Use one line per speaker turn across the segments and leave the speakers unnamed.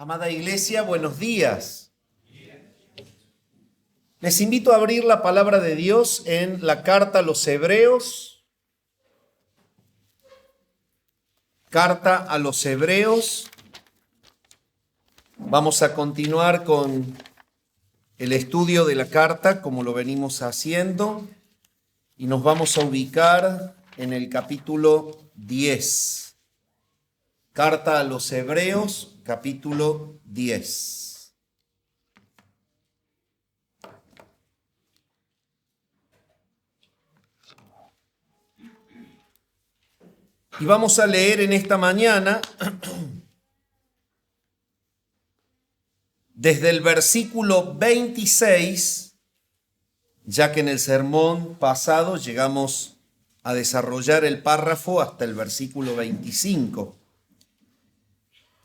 Amada Iglesia, buenos días. Les invito a abrir la palabra de Dios en la carta a los Hebreos. Carta a los Hebreos. Vamos a continuar con el estudio de la carta como lo venimos haciendo y nos vamos a ubicar en el capítulo 10. Carta a los Hebreos, capítulo 10. Y vamos a leer en esta mañana desde el versículo 26, ya que en el sermón pasado llegamos a desarrollar el párrafo hasta el versículo 25.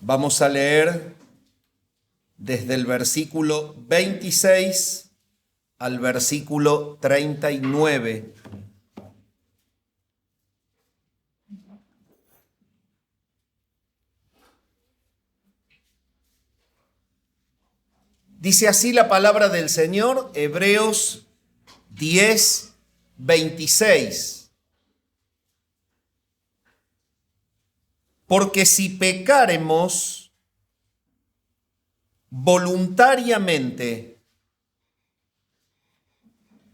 Vamos a leer desde el versículo 26 al versículo 39. Dice así la palabra del Señor, Hebreos 10, 26. Porque si pecáremos voluntariamente,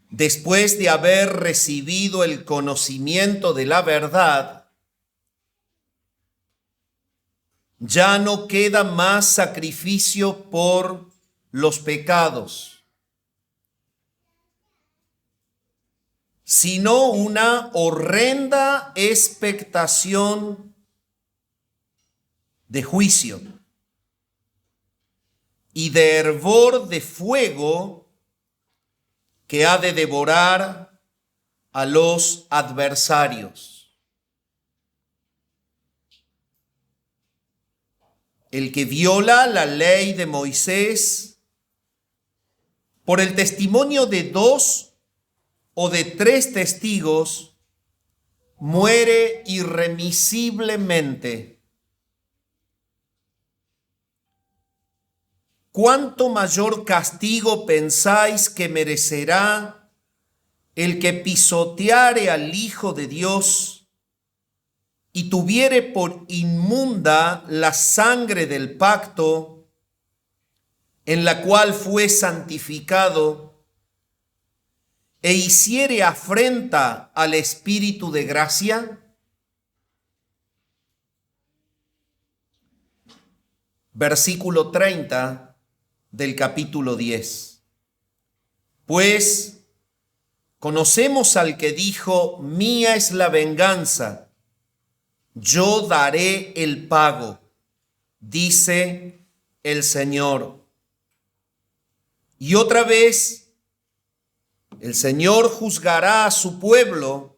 después de haber recibido el conocimiento de la verdad, ya no queda más sacrificio por los pecados, sino una horrenda expectación de juicio y de hervor de fuego que ha de devorar a los adversarios. El que viola la ley de Moisés por el testimonio de 2 o de 3 testigos, muere irremisiblemente. ¿Cuánto mayor castigo pensáis que merecerá el que pisoteare al Hijo de Dios y tuviere por inmunda la sangre del pacto, en la cual fue santificado, e hiciere afrenta al Espíritu de gracia? Versículo 30 del capítulo 10. Pues conocemos al que dijo: mía es la venganza, yo daré el pago, dice el Señor. Y otra vez, el Señor juzgará a su pueblo.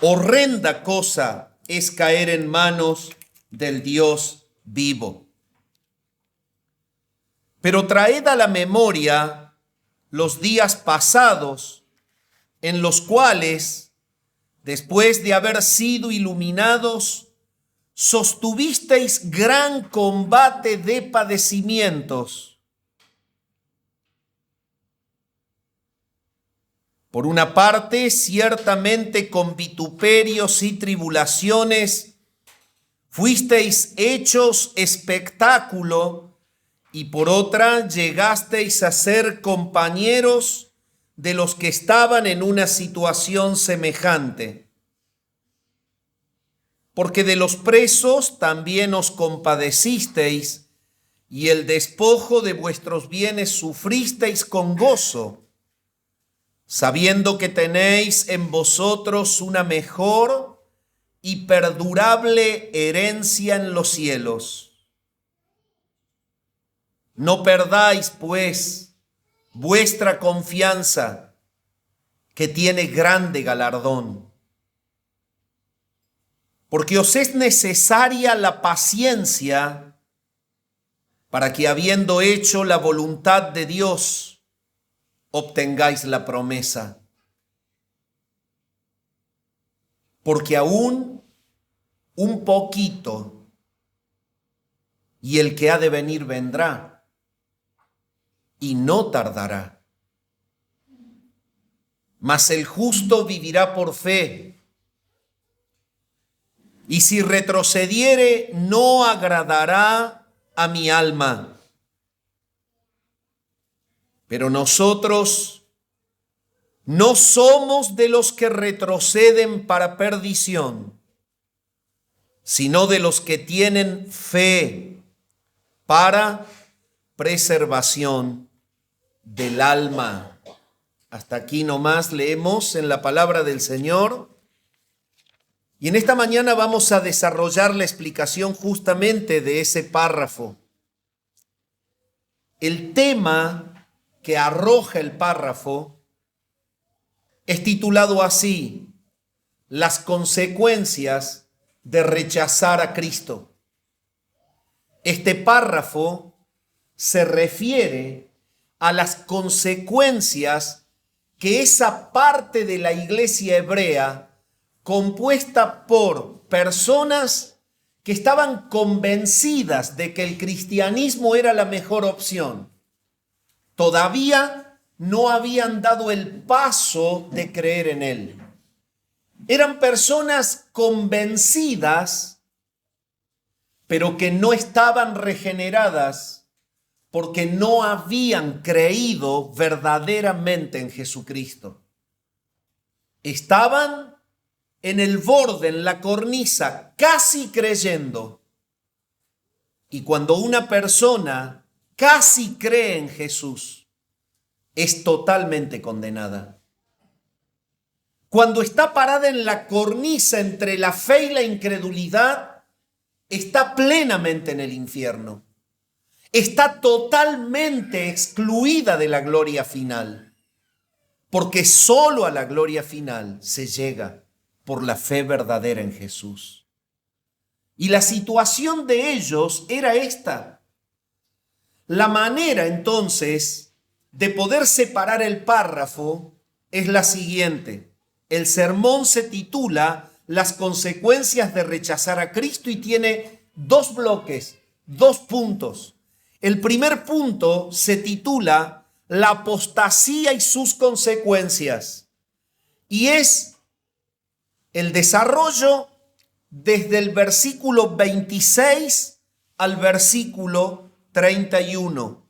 Horrenda cosa es caer en manos del Dios vivo. Pero traed a la memoria los días pasados, en los cuales, después de haber sido iluminados, sostuvisteis gran combate de padecimientos. Por una parte, ciertamente con vituperios y tribulaciones fuisteis hechos espectáculo, y por otra llegasteis a ser compañeros de los que estaban en una situación semejante. Porque de los presos también os compadecisteis, y el despojo de vuestros bienes sufristeis con gozo, sabiendo que tenéis en vosotros una mejor y perdurable herencia en los cielos. No perdáis, pues, vuestra confianza, que tiene grande galardón. Porque os es necesaria la paciencia, para que, habiendo hecho la voluntad de Dios, obtengáis la promesa. Porque aún un poquito y el que ha de venir vendrá, y no tardará. Mas el justo vivirá por fe, y si retrocediere, no agradará a mi alma. Pero nosotros no somos de los que retroceden para perdición, sino de los que tienen fe para preservación del alma. Hasta aquí nomás leemos en la palabra del Señor. Y en esta mañana vamos a desarrollar la explicación justamente de ese párrafo. El tema que arroja el párrafo es titulado así: las consecuencias de rechazar a Cristo. Este párrafo se refiere a las consecuencias que esa parte de la iglesia hebrea, compuesta por personas que estaban convencidas de que el cristianismo era la mejor opción, todavía no habían dado el paso de creer en él. Eran personas convencidas, pero que no estaban regeneradas porque no habían creído verdaderamente en Jesucristo. Estaban en el borde, en la cornisa, casi creyendo. Y cuando una persona casi cree en Jesús, es totalmente condenada. Cuando está parada en la cornisa entre la fe y la incredulidad, está plenamente en el infierno. Está totalmente excluida de la gloria final, porque solo a la gloria final se llega por la fe verdadera en Jesús. Y la situación de ellos era esta. La manera entonces de poder separar el párrafo es la siguiente. El sermón se titula Las consecuencias de rechazar a Cristo y tiene dos bloques, dos puntos. El primer punto se titula La apostasía y sus consecuencias y es el desarrollo desde el versículo 26 al versículo 31.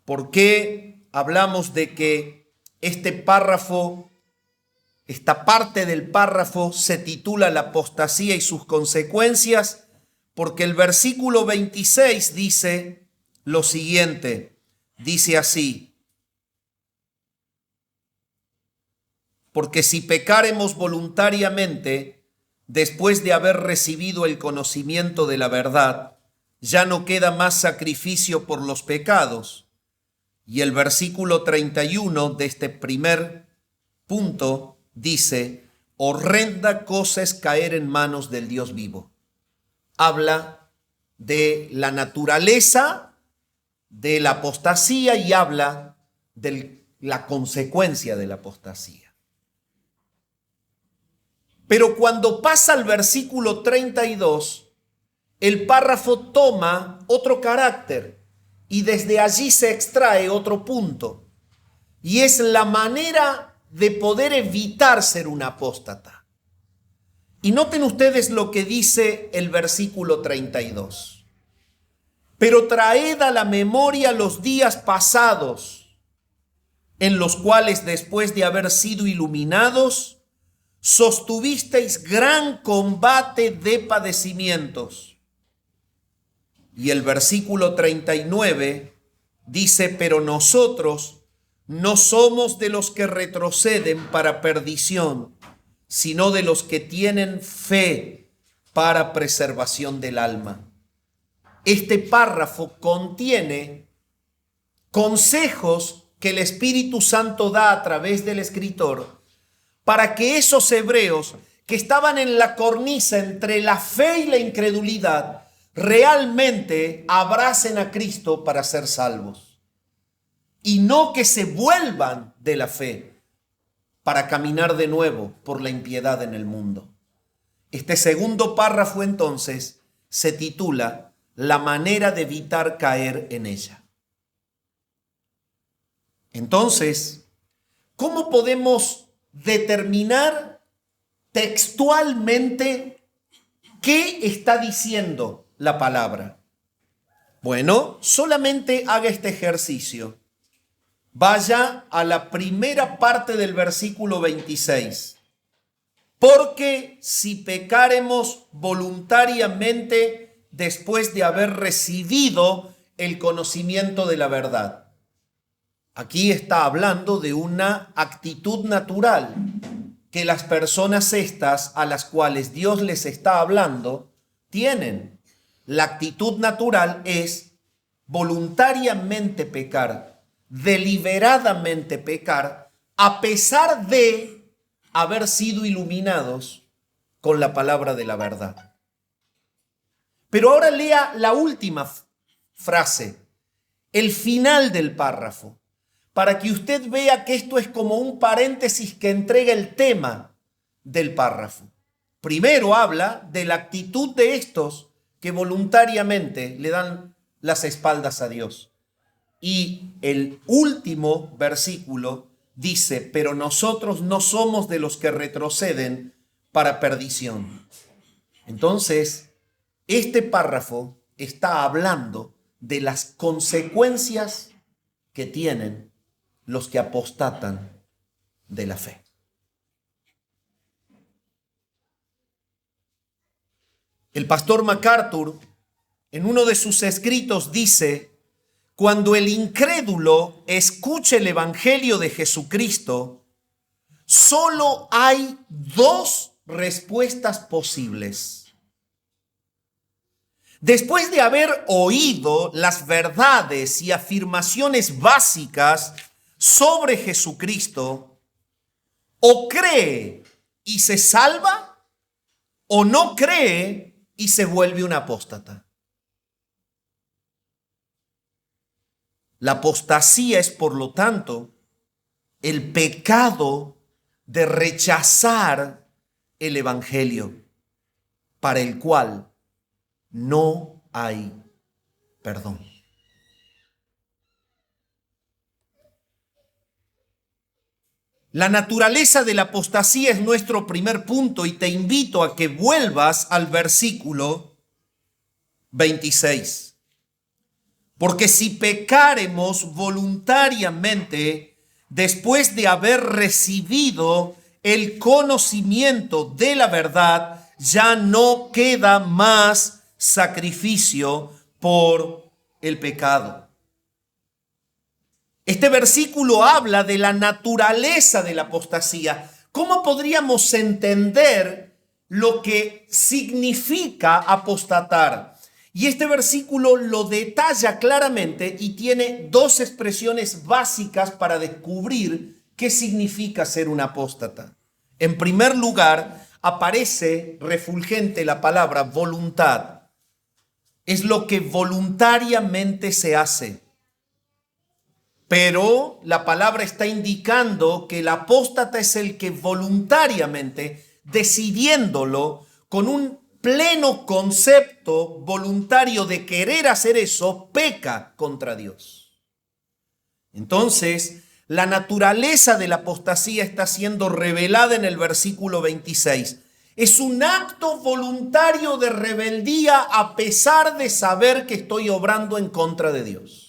¿Por qué hablamos de que este párrafo, esta parte del párrafo se titula La apostasía y sus consecuencias? Porque el versículo 26 dice lo siguiente, dice así: porque si pecáremos voluntariamente, después de haber recibido el conocimiento de la verdad, ya no queda más sacrificio por los pecados. Y el versículo 31 de este primer punto dice: horrenda cosa es caer en manos del Dios vivo. Habla de la naturaleza de la apostasía y habla de la consecuencia de la apostasía. Pero cuando pasa al versículo 32, el párrafo toma otro carácter y desde allí se extrae otro punto. Y es la manera de poder evitar ser un apóstata. Y noten ustedes lo que dice el versículo 32. Pero traed a la memoria los días pasados, en los cuales después de haber sido iluminados, sostuvisteis gran combate de padecimientos. Y el versículo 39 dice: pero nosotros no somos de los que retroceden para perdición, sino de los que tienen fe para preservación del alma. Este párrafo contiene consejos que el Espíritu Santo da a través del escritor para que esos hebreos que estaban en la cornisa entre la fe y la incredulidad realmente abracen a Cristo para ser salvos y no que se vuelvan de la fe para caminar de nuevo por la impiedad en el mundo. Este segundo párrafo entonces se titula la manera de evitar caer en ella. Entonces, ¿cómo podemos determinar textualmente qué está diciendo la palabra? Bueno, solamente haga este ejercicio. Vaya a la primera parte del versículo 26. Porque si pecáremos voluntariamente después de haber recibido el conocimiento de la verdad. Aquí está hablando de una actitud natural que las personas estas a las cuales Dios les está hablando tienen. La actitud natural es voluntariamente pecar, deliberadamente pecar, a pesar de haber sido iluminados con la palabra de la verdad. Pero ahora lea la última frase, el final del párrafo, para que usted vea que esto es como un paréntesis que entrega el tema del párrafo. Primero habla de la actitud de estos que voluntariamente le dan las espaldas a Dios. Y el último versículo dice, pero nosotros no somos de los que retroceden para perdición. Entonces, este párrafo está hablando de las consecuencias que tienen los que apostatan de la fe. El pastor MacArthur, en uno de sus escritos, dice: cuando el incrédulo escuche el evangelio de Jesucristo, solo hay dos respuestas posibles. Después de haber oído las verdades y afirmaciones básicas sobre Jesucristo, o cree y se salva, o no cree y se vuelve un apóstata. La apostasía es, por lo tanto, el pecado de rechazar el evangelio, para el cual no hay perdón. La naturaleza de la apostasía es nuestro primer punto y te invito a que vuelvas al versículo 26. Porque si pecáremos voluntariamente después de haber recibido el conocimiento de la verdad, ya no queda más sacrificio por el pecado. Este versículo habla de la naturaleza de la apostasía. ¿Cómo podríamos entender lo que significa apostatar? Y este versículo lo detalla claramente y tiene dos expresiones básicas para descubrir qué significa ser un apóstata. En primer lugar, aparece refulgente la palabra voluntad. Es lo que voluntariamente se hace. Pero la palabra está indicando que el apóstata es el que voluntariamente, decidiéndolo con un pleno concepto voluntario de querer hacer eso, peca contra Dios. Entonces, la naturaleza de la apostasía está siendo revelada en el versículo 26. Es un acto voluntario de rebeldía a pesar de saber que estoy obrando en contra de Dios.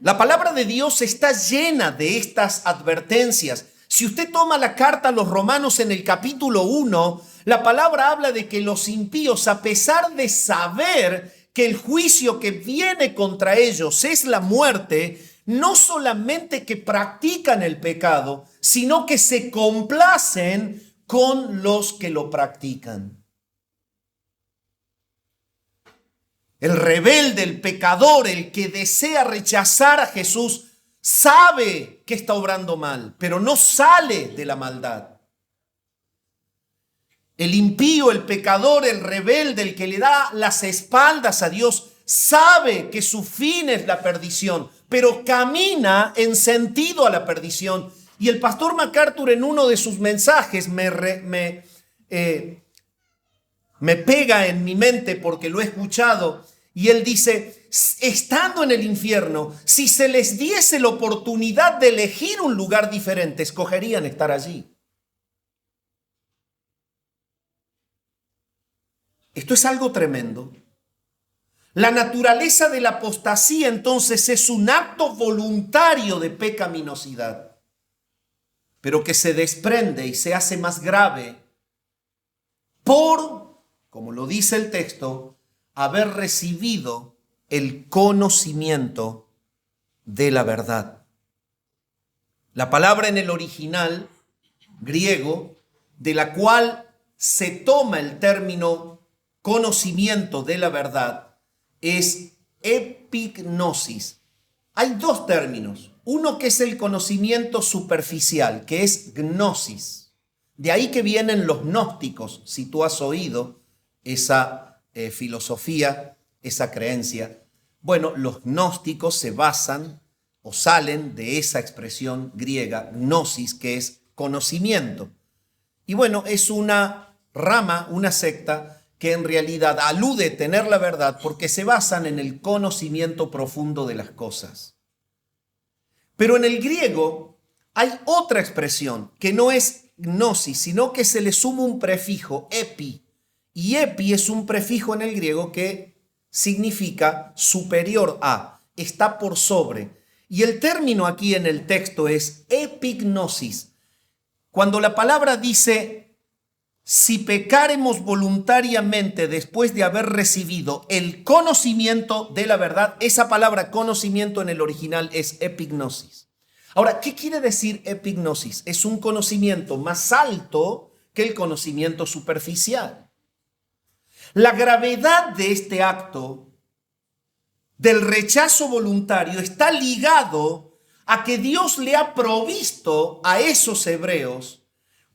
La palabra de Dios está llena de estas advertencias. Si usted toma la carta a los Romanos en el capítulo 1, la palabra habla de que los impíos, a pesar de saber que el juicio que viene contra ellos es la muerte, no solamente que practican el pecado, sino que se complacen con los que lo practican. El rebelde, el pecador, el que desea rechazar a Jesús, sabe que está obrando mal, pero no sale de la maldad. El impío, el pecador, el rebelde, el que le da las espaldas a Dios, sabe que su fin es la perdición, pero camina en sentido a la perdición. Y el pastor MacArthur en uno de sus mensajes me pega en mi mente porque lo he escuchado, y él dice, estando en el infierno, si se les diese la oportunidad de elegir un lugar diferente, escogerían estar allí. Esto es algo tremendo. La naturaleza de la apostasía entonces es un acto voluntario de pecaminosidad, pero que se desprende y se hace más grave por, como lo dice el texto, haber recibido el conocimiento de la verdad. La palabra en el original griego, de la cual se toma el término conocimiento de la verdad, es epignosis. Hay dos términos. Uno que es el conocimiento superficial, que es gnosis. De ahí que vienen los gnósticos, si tú has oído esa filosofía, esa creencia. Bueno, los gnósticos se basan o salen de esa expresión griega, gnosis, que es conocimiento. Y bueno, es una rama, una secta, que en realidad alude a tener la verdad porque se basan en el conocimiento profundo de las cosas. Pero en el griego hay otra expresión que no es gnosis, sino que se le suma un prefijo, epi. Y epi es un prefijo en el griego que significa superior a, está por sobre. Y el término aquí en el texto es epignosis. Cuando la palabra dice, si pecáremos voluntariamente después de haber recibido el conocimiento de la verdad, esa palabra conocimiento en el original es epignosis. Ahora, ¿qué quiere decir epignosis? Es un conocimiento más alto que el conocimiento superficial. La gravedad de este acto del rechazo voluntario está ligado a que Dios le ha provisto a esos hebreos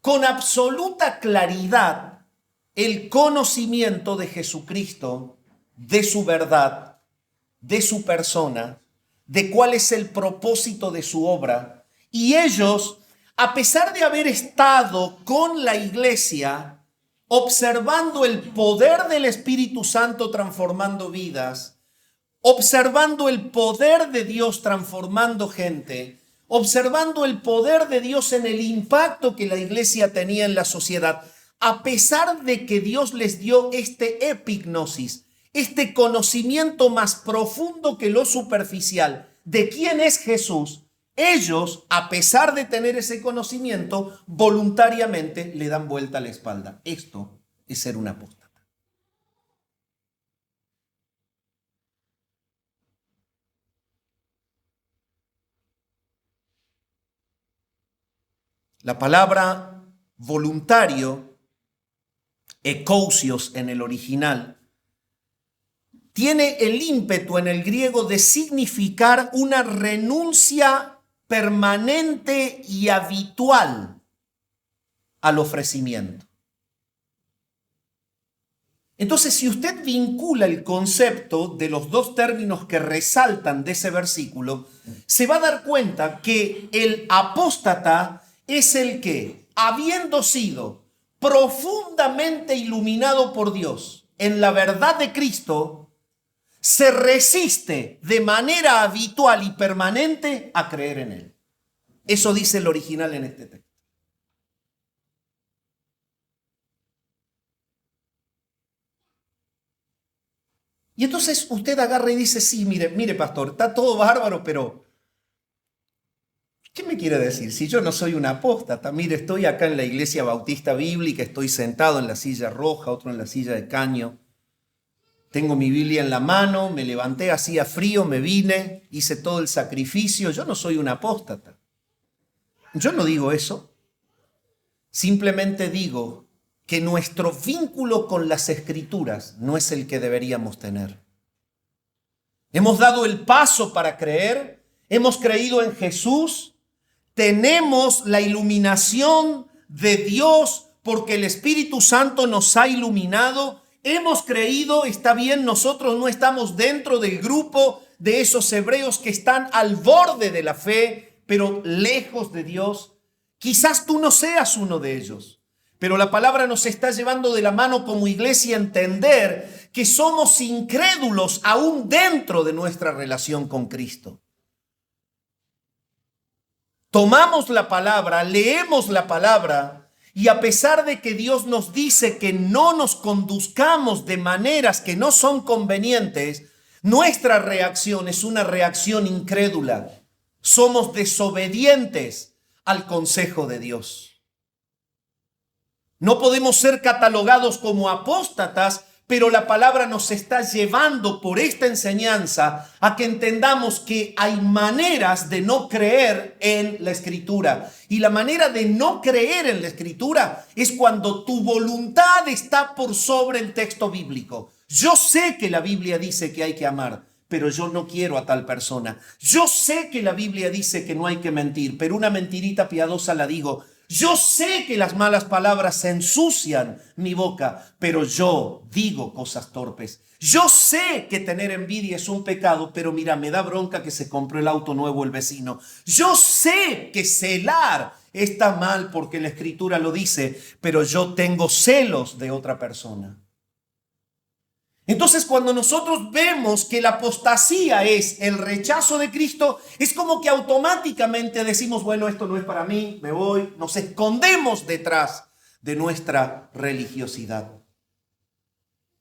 con absoluta claridad el conocimiento de Jesucristo, de su verdad, de su persona, de cuál es el propósito de su obra. Y ellos, a pesar de haber estado con la iglesia, observando el poder del Espíritu Santo transformando vidas, observando el poder de Dios transformando gente, observando el poder de Dios en el impacto que la iglesia tenía en la sociedad, a pesar de que Dios les dio este epignosis, este conocimiento más profundo que lo superficial de quién es Jesús, ellos, a pesar de tener ese conocimiento, voluntariamente le dan vuelta a la espalda. Esto es ser un apóstata. La palabra voluntario, ekousios en el original, tiene el ímpetu en el griego de significar una renuncia permanente y habitual al ofrecimiento. Entonces, si usted vincula el concepto de los dos términos que resaltan de ese versículo, se va a dar cuenta que el apóstata es el que, habiendo sido profundamente iluminado por Dios en la verdad de Cristo, se resiste de manera habitual y permanente a creer en Él. Eso dice el original en este texto. Y entonces usted agarra y dice, sí, mire pastor, está todo bárbaro, pero ¿qué me quiere decir? Si yo no soy un apóstata, mire, estoy acá en la iglesia bautista bíblica, estoy sentado en la silla roja, otro en la silla de caño. Tengo mi Biblia en la mano, me levanté, hacía frío, me vine, hice todo el sacrificio. Yo no soy un apóstata. Yo no digo eso. Simplemente digo que nuestro vínculo con las Escrituras no es el que deberíamos tener. Hemos dado el paso para creer, hemos creído en Jesús, tenemos la iluminación de Dios porque el Espíritu Santo nos ha iluminado. Hemos creído, está bien, nosotros no estamos dentro del grupo de esos hebreos que están al borde de la fe, pero lejos de Dios. Quizás tú no seas uno de ellos, pero la palabra nos está llevando de la mano como iglesia a entender que somos incrédulos aún dentro de nuestra relación con Cristo. Tomamos la palabra, leemos la palabra, y a pesar de que Dios nos dice que no nos conduzcamos de maneras que no son convenientes, nuestra reacción es una reacción incrédula. Somos desobedientes al consejo de Dios. No podemos ser catalogados como apóstatas, pero la palabra nos está llevando por esta enseñanza a que entendamos que hay maneras de no creer en la Escritura. Y la manera de no creer en la Escritura es cuando tu voluntad está por sobre el texto bíblico. Yo sé que la Biblia dice que hay que amar, pero yo no quiero a tal persona. Yo sé que la Biblia dice que no hay que mentir, pero una mentirita piadosa la digo. Yo sé que las malas palabras ensucian mi boca, pero yo digo cosas torpes. Yo sé que tener envidia es un pecado, pero mira, me da bronca que se compró el auto nuevo el vecino. Yo sé que celar está mal porque la Escritura lo dice, pero yo tengo celos de otra persona. Entonces, cuando nosotros vemos que la apostasía es el rechazo de Cristo, es como que automáticamente decimos, bueno, esto no es para mí, me voy, nos escondemos detrás de nuestra religiosidad.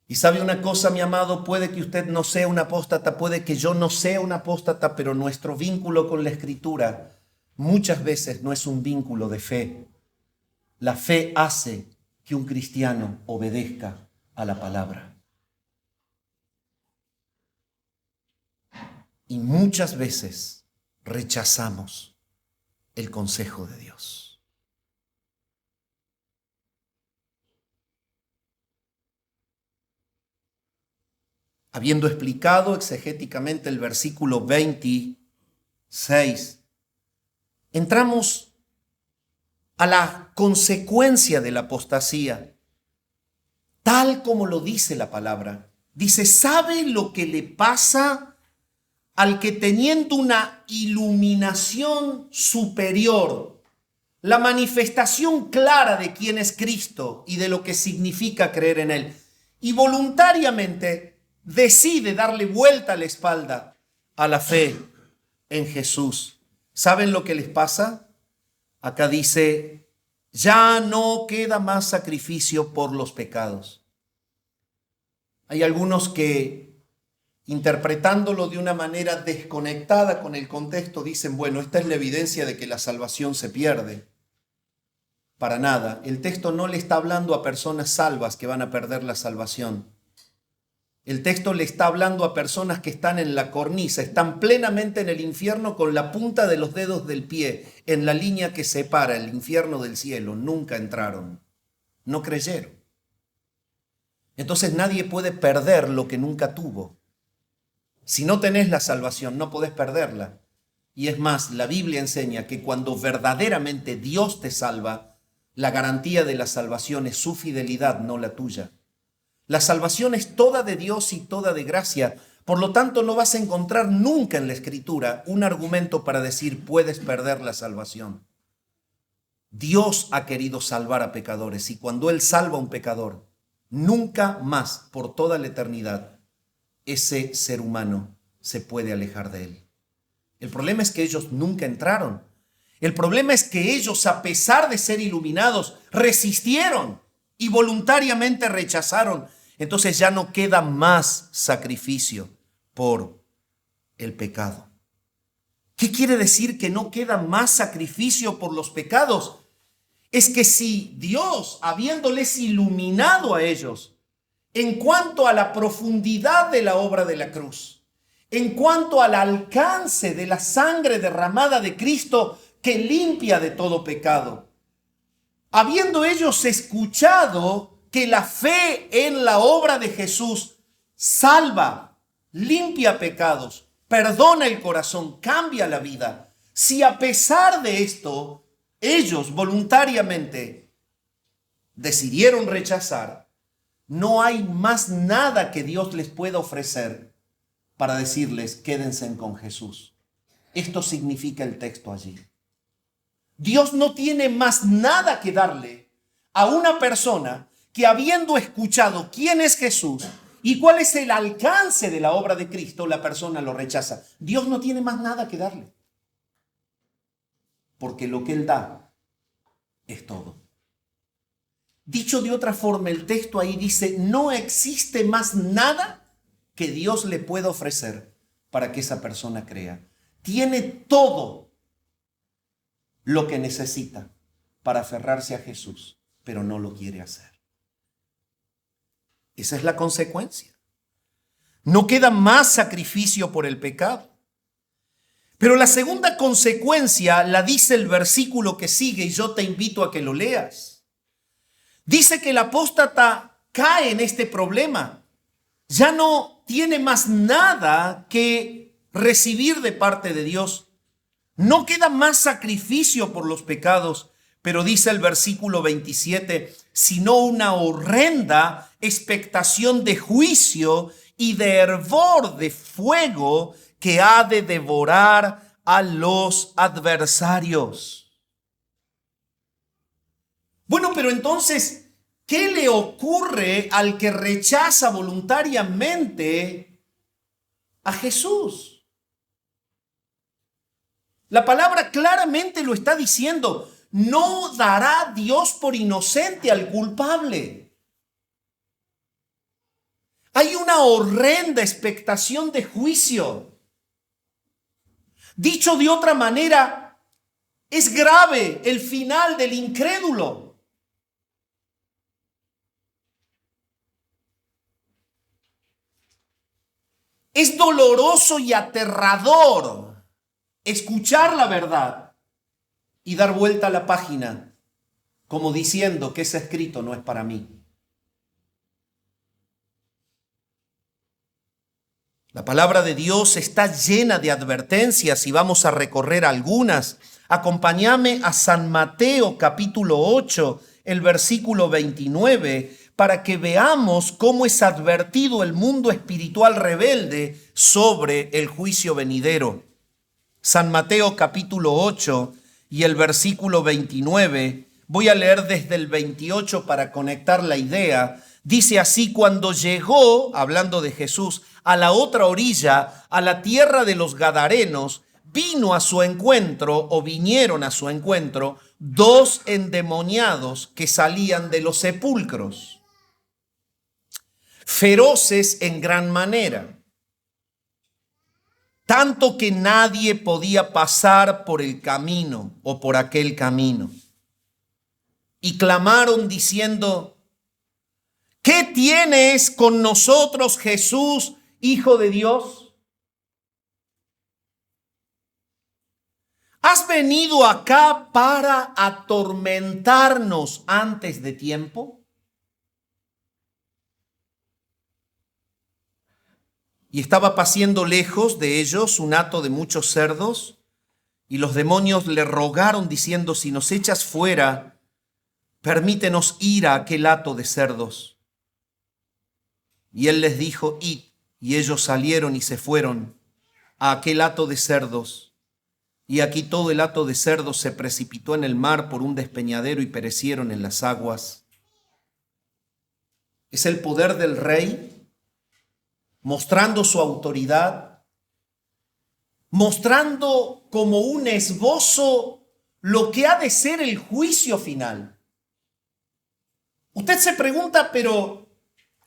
Y sabe una cosa, mi amado, puede que usted no sea un apóstata, puede que yo no sea un apóstata, pero nuestro vínculo con la Escritura muchas veces no es un vínculo de fe. La fe hace que un cristiano obedezca a la palabra. Y muchas veces rechazamos el consejo de Dios. Habiendo explicado exegéticamente el versículo 26, entramos a la consecuencia de la apostasía, tal como lo dice la palabra. Dice, ¿sabe lo que le pasa al que teniendo una iluminación superior, la manifestación clara de quién es Cristo y de lo que significa creer en Él, y voluntariamente decide darle vuelta a la espalda a la fe en Jesús? ¿Saben lo que les pasa? Acá dice, ya no queda más sacrificio por los pecados. Hay algunos que, interpretándolo de una manera desconectada con el contexto, dicen, bueno, esta es la evidencia de que la salvación se pierde. Para nada. El texto no le está hablando a personas salvas que van a perder la salvación. El texto le está hablando a personas que están en la cornisa, están plenamente en el infierno con la punta de los dedos del pie, en la línea que separa el infierno del cielo. Nunca entraron. No creyeron. Entonces nadie puede perder lo que nunca tuvo. Si no tenés la salvación, no podés perderla. Y es más, la Biblia enseña que cuando verdaderamente Dios te salva, la garantía de la salvación es su fidelidad, no la tuya. La salvación es toda de Dios y toda de gracia. Por lo tanto, no vas a encontrar nunca en la Escritura un argumento para decir puedes perder la salvación. Dios ha querido salvar a pecadores y cuando Él salva a un pecador, nunca más por toda la eternidad ese ser humano se puede alejar de Él. El problema es que ellos nunca entraron. El problema es que ellos, a pesar de ser iluminados, resistieron y voluntariamente rechazaron. Entonces ya no queda más sacrificio por el pecado. ¿Qué quiere decir que no queda más sacrificio por los pecados? Es que si Dios, habiéndoles iluminado a ellos, en cuanto a la profundidad de la obra de la cruz, en cuanto al alcance de la sangre derramada de Cristo que limpia de todo pecado, habiendo ellos escuchado que la fe en la obra de Jesús salva, limpia pecados, perdona el corazón, cambia la vida, si a pesar de esto ellos voluntariamente decidieron rechazar, no hay más nada que Dios les pueda ofrecer para decirles, quédense con Jesús. Esto significa el texto allí. Dios no tiene más nada que darle a una persona que, habiendo escuchado quién es Jesús y cuál es el alcance de la obra de Cristo, la persona lo rechaza. Dios no tiene más nada que darle. Porque lo que Él da es todo. Dicho de otra forma, el texto ahí dice, no existe más nada que Dios le pueda ofrecer para que esa persona crea. Tiene todo lo que necesita para aferrarse a Jesús, pero no lo quiere hacer. Esa es la consecuencia. No queda más sacrificio por el pecado. Pero la segunda consecuencia la dice el versículo que sigue y yo te invito a que lo leas. Dice que el apóstata cae en este problema. Ya no tiene más nada que recibir de parte de Dios. No queda más sacrificio por los pecados, pero dice el versículo 27, sino una horrenda expectación de juicio y de hervor de fuego que ha de devorar a los adversarios. Bueno, pero entonces, ¿qué le ocurre al que rechaza voluntariamente a Jesús? La palabra claramente lo está diciendo. No dará Dios por inocente al culpable. Hay una horrenda expectación de juicio. Dicho de otra manera, es grave el final del incrédulo. Es doloroso y aterrador escuchar la verdad y dar vuelta a la página como diciendo que ese escrito no es para mí. La palabra de Dios está llena de advertencias y vamos a recorrer algunas. Acompáñame a San Mateo capítulo 8, el versículo 29, para que veamos cómo es advertido el mundo espiritual rebelde sobre el juicio venidero. San Mateo capítulo 8 y el versículo 29, voy a leer desde el 28 para conectar la idea. Dice así: cuando llegó, hablando de Jesús, a la otra orilla, a la tierra de los Gadarenos, vinieron a su encuentro dos endemoniados que salían de los sepulcros, feroces en gran manera, tanto que nadie podía pasar por el camino o por aquel camino. Y clamaron diciendo: ¿qué tienes con nosotros, Jesús, Hijo de Dios? ¿Has venido acá para atormentarnos antes de tiempo? Y estaba paciendo lejos de ellos un hato de muchos cerdos, y los demonios le rogaron diciendo: si nos echas fuera, permítenos ir a aquel hato de cerdos. Y él les dijo: id. Y ellos salieron y se fueron a aquel hato de cerdos. Y aquí todo el hato de cerdos se precipitó en el mar por un despeñadero y perecieron en las aguas. Es el poder del rey mostrando su autoridad, mostrando como un esbozo lo que ha de ser el juicio final. Usted se pregunta, pero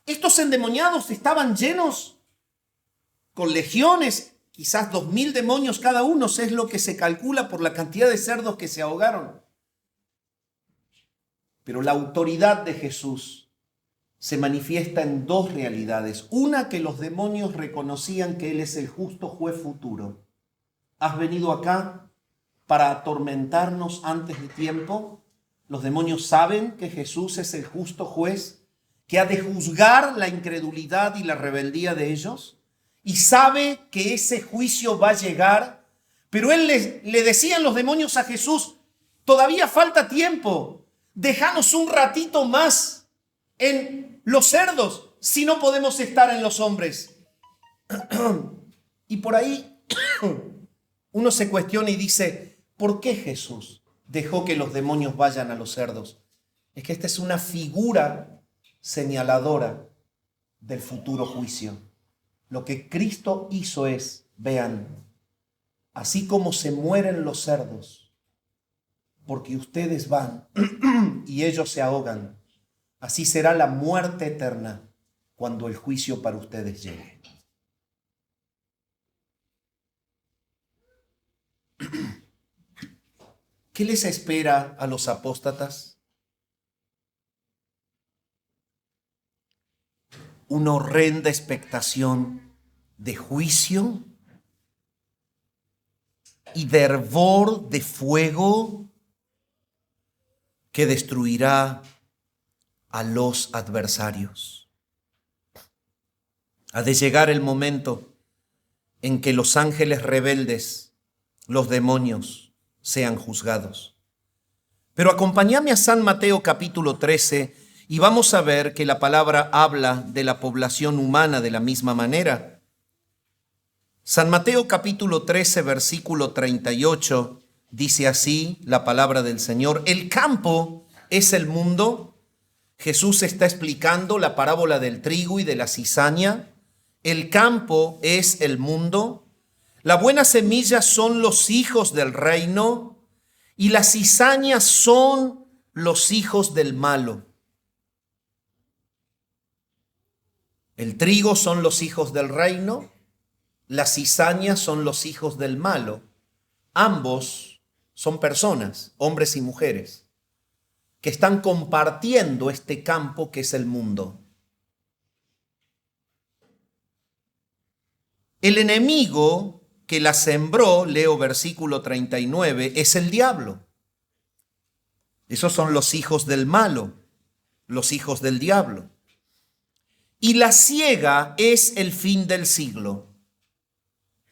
estos endemoniados estaban llenos con legiones, quizás 2,000 demonios cada uno, es lo que se calcula por la cantidad de cerdos que se ahogaron. Pero la autoridad de Jesús se manifiesta en dos realidades. Una, que los demonios reconocían que Él es el justo juez futuro. ¿Has venido acá para atormentarnos antes de tiempo? Los demonios saben que Jesús es el justo juez, que ha de juzgar la incredulidad y la rebeldía de ellos, y sabe que ese juicio va a llegar. Pero le decían los demonios a Jesús: todavía falta tiempo, déjanos un ratito más en los cerdos, si no podemos estar en los hombres. Y por ahí uno se cuestiona y dice, ¿por qué Jesús dejó que los demonios vayan a los cerdos? Es que esta es una figura señaladora del futuro juicio. Lo que Cristo hizo es, vean, así como se mueren los cerdos, porque ustedes van y ellos se ahogan, así será la muerte eterna cuando el juicio para ustedes llegue. ¿Qué les espera a los apóstatas? Una horrenda expectación de juicio y de hervor de fuego que destruirá a los adversarios. Ha de llegar el momento en que los ángeles rebeldes, los demonios, sean juzgados. Pero acompáñame a San Mateo capítulo 13 y vamos a ver que la palabra habla de la población humana de la misma manera. San Mateo capítulo 13, versículo 38, dice así la palabra del Señor: el campo es el mundo. Jesús está explicando la parábola del trigo y de la cizaña. El campo es el mundo. La buena semilla son los hijos del reino y las cizañas son los hijos del malo. El trigo son los hijos del reino, las cizañas son los hijos del malo. Ambos son personas, hombres y mujeres, que están compartiendo este campo que es el mundo. El enemigo que la sembró, leo versículo 39, es el diablo. Esos son los hijos del malo, los hijos del diablo. Y la siega es el fin del siglo.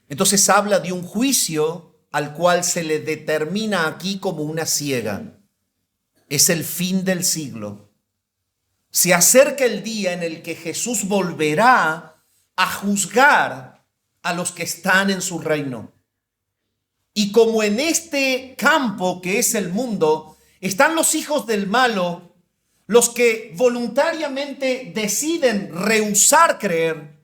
Entonces habla de un juicio al cual se le determina aquí como una siega. Es el fin del siglo. Se acerca el día en el que Jesús volverá a juzgar a los que están en su reino. Y como en este campo que es el mundo, están los hijos del malo, los que voluntariamente deciden rehusar creer,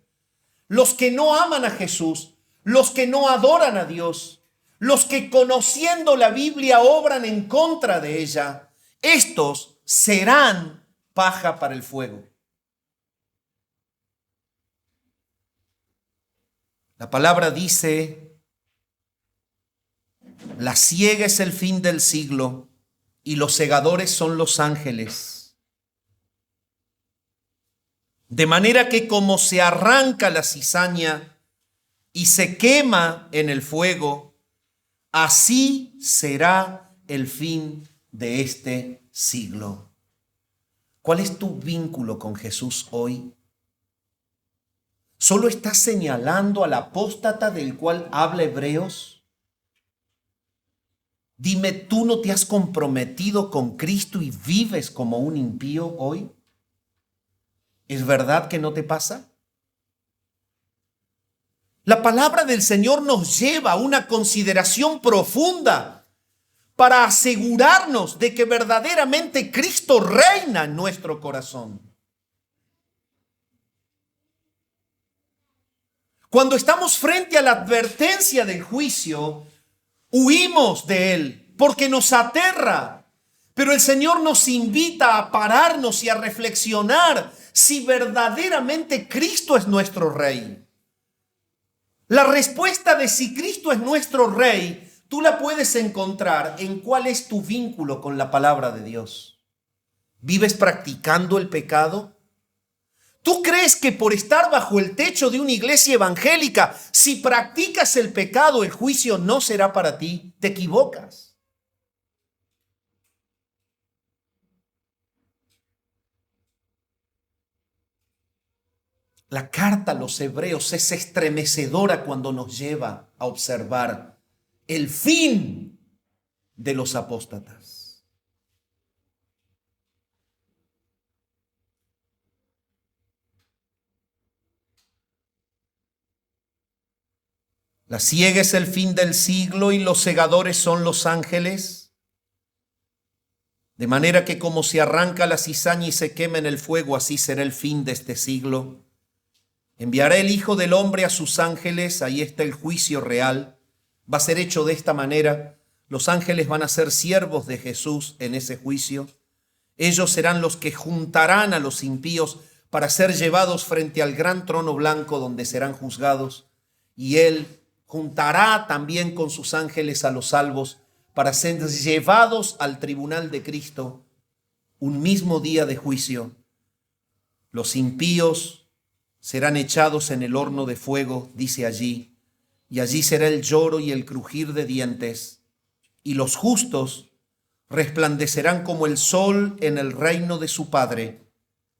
los que no aman a Jesús, los que no adoran a Dios, los que conociendo la Biblia obran en contra de ella, estos serán paja para el fuego. La palabra dice, la siega es el fin del siglo y los segadores son los ángeles. De manera que como se arranca la cizaña y se quema en el fuego, así será el fin de este siglo. ¿Cuál es tu vínculo con Jesús hoy? ¿Solo estás señalando al apóstata del cual habla Hebreos? Dime, ¿tú no te has comprometido con Cristo y vives como un impío hoy? ¿Es verdad que no te pasa? La palabra del Señor nos lleva a una consideración profunda para asegurarnos de que verdaderamente Cristo reina en nuestro corazón. Cuando estamos frente a la advertencia del juicio, huimos de él porque nos aterra. Pero el Señor nos invita a pararnos y a reflexionar si verdaderamente Cristo es nuestro Rey. La respuesta de si Cristo es nuestro Rey, tú la puedes encontrar en cuál es tu vínculo con la palabra de Dios. ¿Vives practicando el pecado? ¿Tú crees que por estar bajo el techo de una iglesia evangélica, si practicas el pecado, el juicio no será para ti? Te equivocas. La carta a los Hebreos es estremecedora cuando nos lleva a observar el fin de los apóstatas. La siega es el fin del siglo y los segadores son los ángeles. De manera que como se arranca la cizaña y se quema en el fuego, así será el fin de este siglo. Enviará el Hijo del Hombre a sus ángeles, ahí está el juicio real. Va a ser hecho de esta manera. Los ángeles van a ser siervos de Jesús en ese juicio. Ellos serán los que juntarán a los impíos para ser llevados frente al gran trono blanco donde serán juzgados. Y Él juntará también con sus ángeles a los salvos para ser llevados al tribunal de Cristo un mismo día de juicio. Los impíos serán echados en el horno de fuego, dice allí, y allí será el lloro y el crujir de dientes, y los justos resplandecerán como el sol en el reino de su Padre.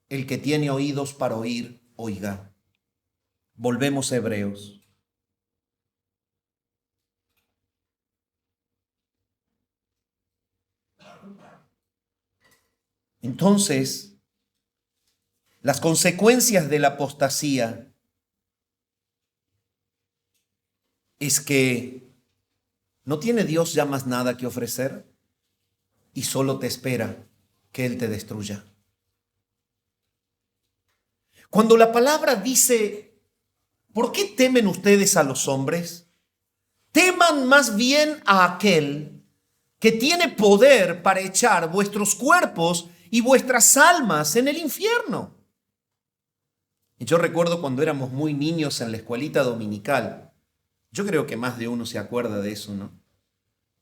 El que tiene oídos para oír, oiga. Volvemos a Hebreos. Entonces, las consecuencias de la apostasía es que no tiene Dios ya más nada que ofrecer y solo te espera que Él te destruya. Cuando la palabra dice, ¿por qué temen ustedes a los hombres? Teman más bien a aquel que tiene poder para echar vuestros cuerpos y vuestras almas en el infierno. Y yo recuerdo cuando éramos muy niños en la escuelita dominical, yo creo que más de uno se acuerda de eso, ¿no?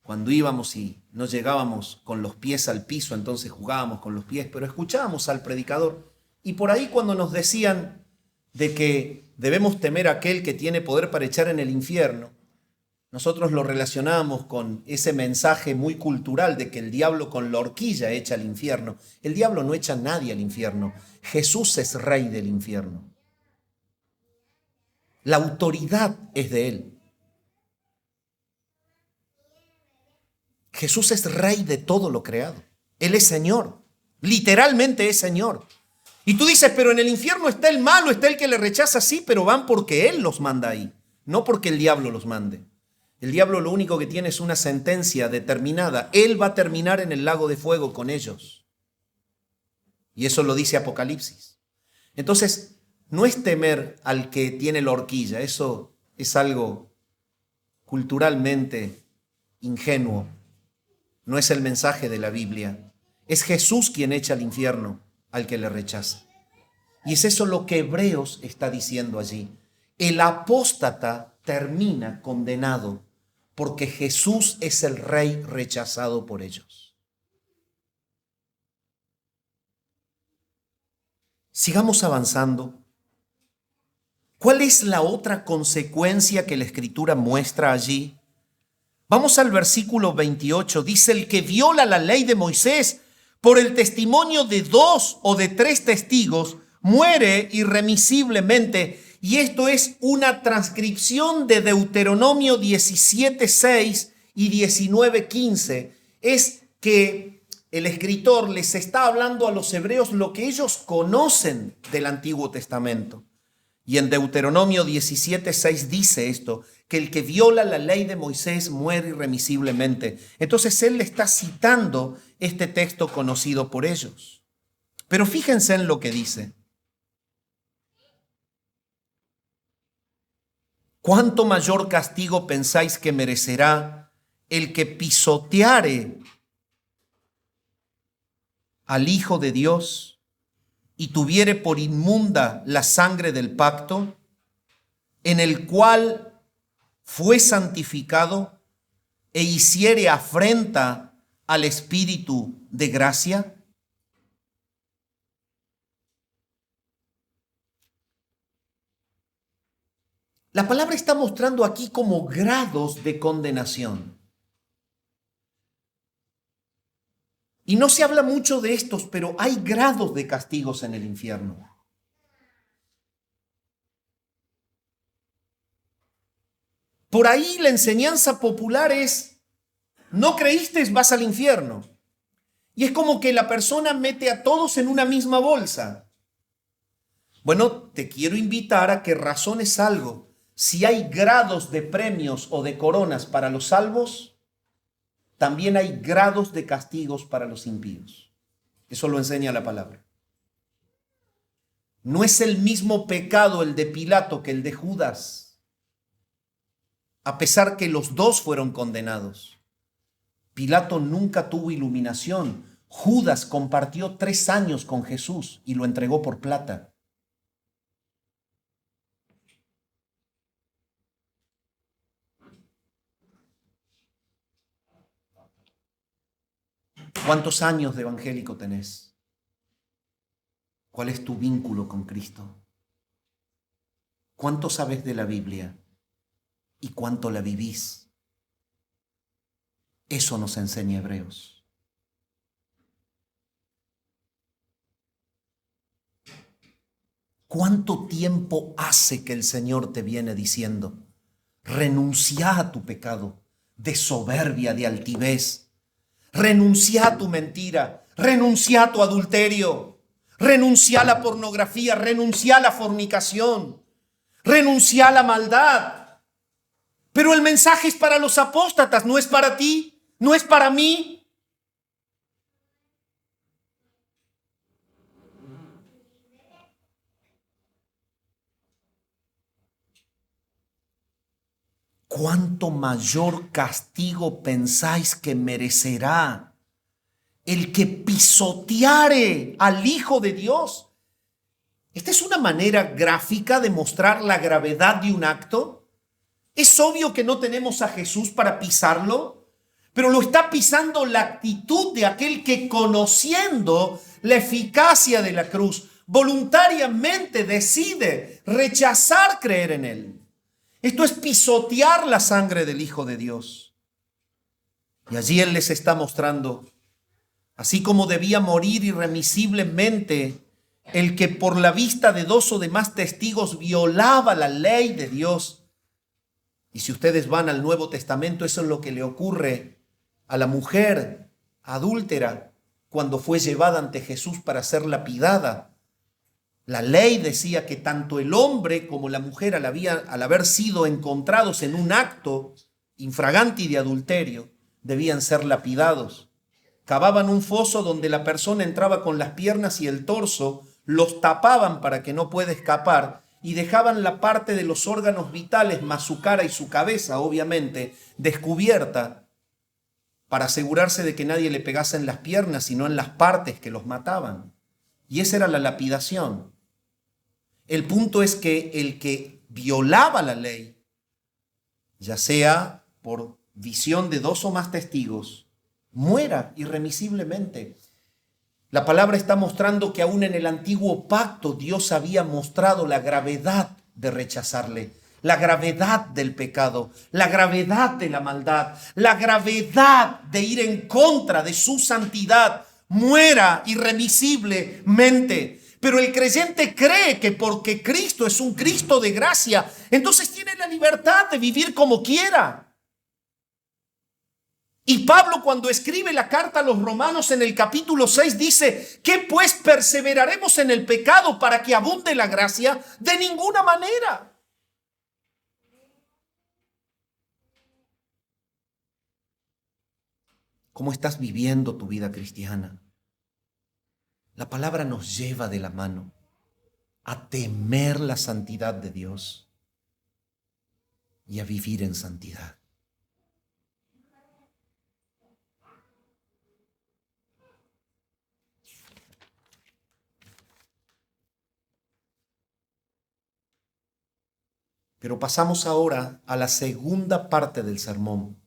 Cuando íbamos y no llegábamos con los pies al piso, entonces jugábamos con los pies, pero escuchábamos al predicador. Y por ahí cuando nos decían de que debemos temer a aquel que tiene poder para echar en el infierno, nosotros lo relacionábamos con ese mensaje muy cultural de que el diablo con la horquilla echa al infierno. El diablo no echa a nadie al infierno. Jesús es rey del infierno. La autoridad es de Él. Jesús es rey de todo lo creado. Él es Señor. Literalmente es Señor. Y tú dices, pero en el infierno está el malo, está el que le rechaza, sí, pero van porque Él los manda ahí, no porque el diablo los mande. El diablo lo único que tiene es una sentencia determinada. Él va a terminar en el lago de fuego con ellos. Y eso lo dice Apocalipsis. Entonces, no es temer al que tiene la horquilla. Eso es algo culturalmente ingenuo. No es el mensaje de la Biblia. Es Jesús quien echa al infierno al que le rechaza. Y es eso lo que Hebreos está diciendo allí. El apóstata termina condenado porque Jesús es el rey rechazado por ellos. Sigamos avanzando. ¿Cuál es la otra consecuencia que la Escritura muestra allí? Vamos al versículo 28. Dice, el que viola la ley de Moisés por el testimonio de 2 o de 3 testigos, muere irremisiblemente. Y esto es una transcripción de Deuteronomio 17:6 y 19:15. Es que el escritor les está hablando a los hebreos lo que ellos conocen del Antiguo Testamento. Y en Deuteronomio 17:6 dice esto, que el que viola la ley de Moisés muere irremisiblemente. Entonces él le está citando este texto conocido por ellos. Pero fíjense en lo que dice. ¿Cuánto mayor castigo pensáis que merecerá el que pisoteare al Hijo de Dios y tuviere por inmunda la sangre del pacto, en el cual fue santificado, e hiciere afrenta al Espíritu de gracia? La palabra está mostrando aquí como grados de condenación. Y no se habla mucho de estos, pero hay grados de castigos en el infierno. Por ahí la enseñanza popular es, no creíste, vas al infierno. Y es como que la persona mete a todos en una misma bolsa. Bueno, te quiero invitar a que razones algo. si hay grados de premios o de coronas para los salvos, también hay grados de castigos para los impíos. Eso lo enseña la palabra. No es el mismo pecado el de Pilato que el de Judas, a pesar que los dos fueron condenados. Pilato nunca tuvo iluminación. Judas compartió 3 años con Jesús y lo entregó por plata. ¿Cuántos años de evangélico tenés? ¿Cuál es tu vínculo con Cristo? ¿Cuánto sabes de la Biblia? ¿Y cuánto la vivís? Eso nos enseña Hebreos. ¿Cuánto tiempo hace que el Señor te viene diciendo: renuncia a tu pecado de soberbia, de altivez? Renuncia a tu mentira, renuncia a tu adulterio, renuncia a la pornografía, renuncia a la fornicación, renuncia a la maldad. Pero el mensaje es para los apóstatas, no es para ti, no es para mí. ¿Cuánto mayor castigo pensáis que merecerá el que pisoteare al Hijo de Dios? Esta es una manera gráfica de mostrar la gravedad de un acto. Es obvio que no tenemos a Jesús para pisarlo, pero lo está pisando la actitud de aquel que, conociendo la eficacia de la cruz, voluntariamente decide rechazar creer en él. Esto es pisotear la sangre del Hijo de Dios. Y allí Él les está mostrando, así como debía morir irremisiblemente el que por la vista de 2 o de más testigos violaba la ley de Dios. Y si ustedes van al Nuevo Testamento, eso es lo que le ocurre a la mujer adúltera cuando fue llevada ante Jesús para ser lapidada. La ley decía que tanto el hombre como la mujer, al haber sido encontrados en un acto infraganti de adulterio, debían ser lapidados. Cavaban un foso donde la persona entraba con las piernas y el torso, los tapaban para que no pueda escapar y dejaban la parte de los órganos vitales, más su cara y su cabeza, obviamente, descubierta, para asegurarse de que nadie le pegase en las piernas, sino en las partes que los mataban. Y esa era la lapidación. El punto es que el que violaba la ley, ya sea por visión de 2 o más testigos, muera irremisiblemente. La palabra está mostrando que aún en el antiguo pacto Dios había mostrado la gravedad de rechazarle, la gravedad del pecado, la gravedad de la maldad, la gravedad de ir en contra de su santidad. Muera irremisiblemente. Pero el creyente cree que porque Cristo es un Cristo de gracia, entonces tiene la libertad de vivir como quiera. Y Pablo, cuando escribe la carta a los Romanos en el capítulo 6, dice: ¿qué pues perseveraremos en el pecado para que abunde la gracia? De ninguna manera. ¿Cómo estás viviendo tu vida cristiana? La palabra nos lleva de la mano a temer la santidad de Dios y a vivir en santidad. Pero pasamos ahora a la segunda parte del sermón.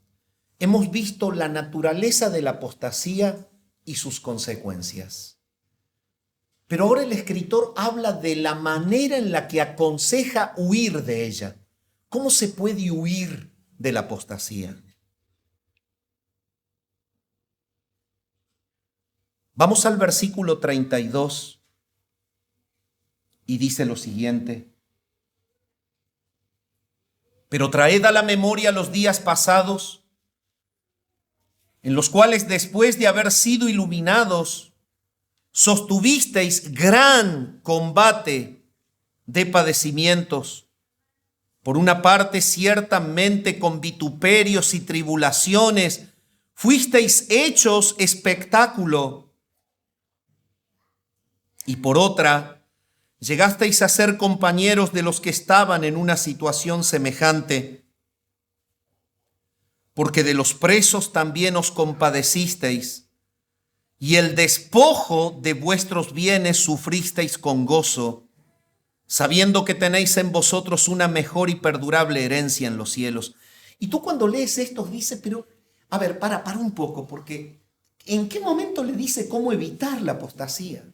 Hemos visto la naturaleza de la apostasía y sus consecuencias. Pero ahora el escritor habla de la manera en la que aconseja huir de ella. ¿Cómo se puede huir de la apostasía? Vamos al versículo 32 y dice lo siguiente: pero traed a la memoria los días pasados, en los cuales después de haber sido iluminados, sostuvisteis gran combate de padecimientos, Por una parte, ciertamente con vituperios y tribulaciones, fuisteis hechos espectáculo. Y por otra, llegasteis a ser compañeros de los que estaban en una situación semejante, porque de los presos también os compadecisteis, y el despojo de vuestros bienes sufristeis con gozo, sabiendo que tenéis en vosotros una mejor y perdurable herencia en los cielos. Y tú cuando lees esto dices, pero, a ver, para un poco, porque ¿en qué momento le dice cómo evitar la apostasía?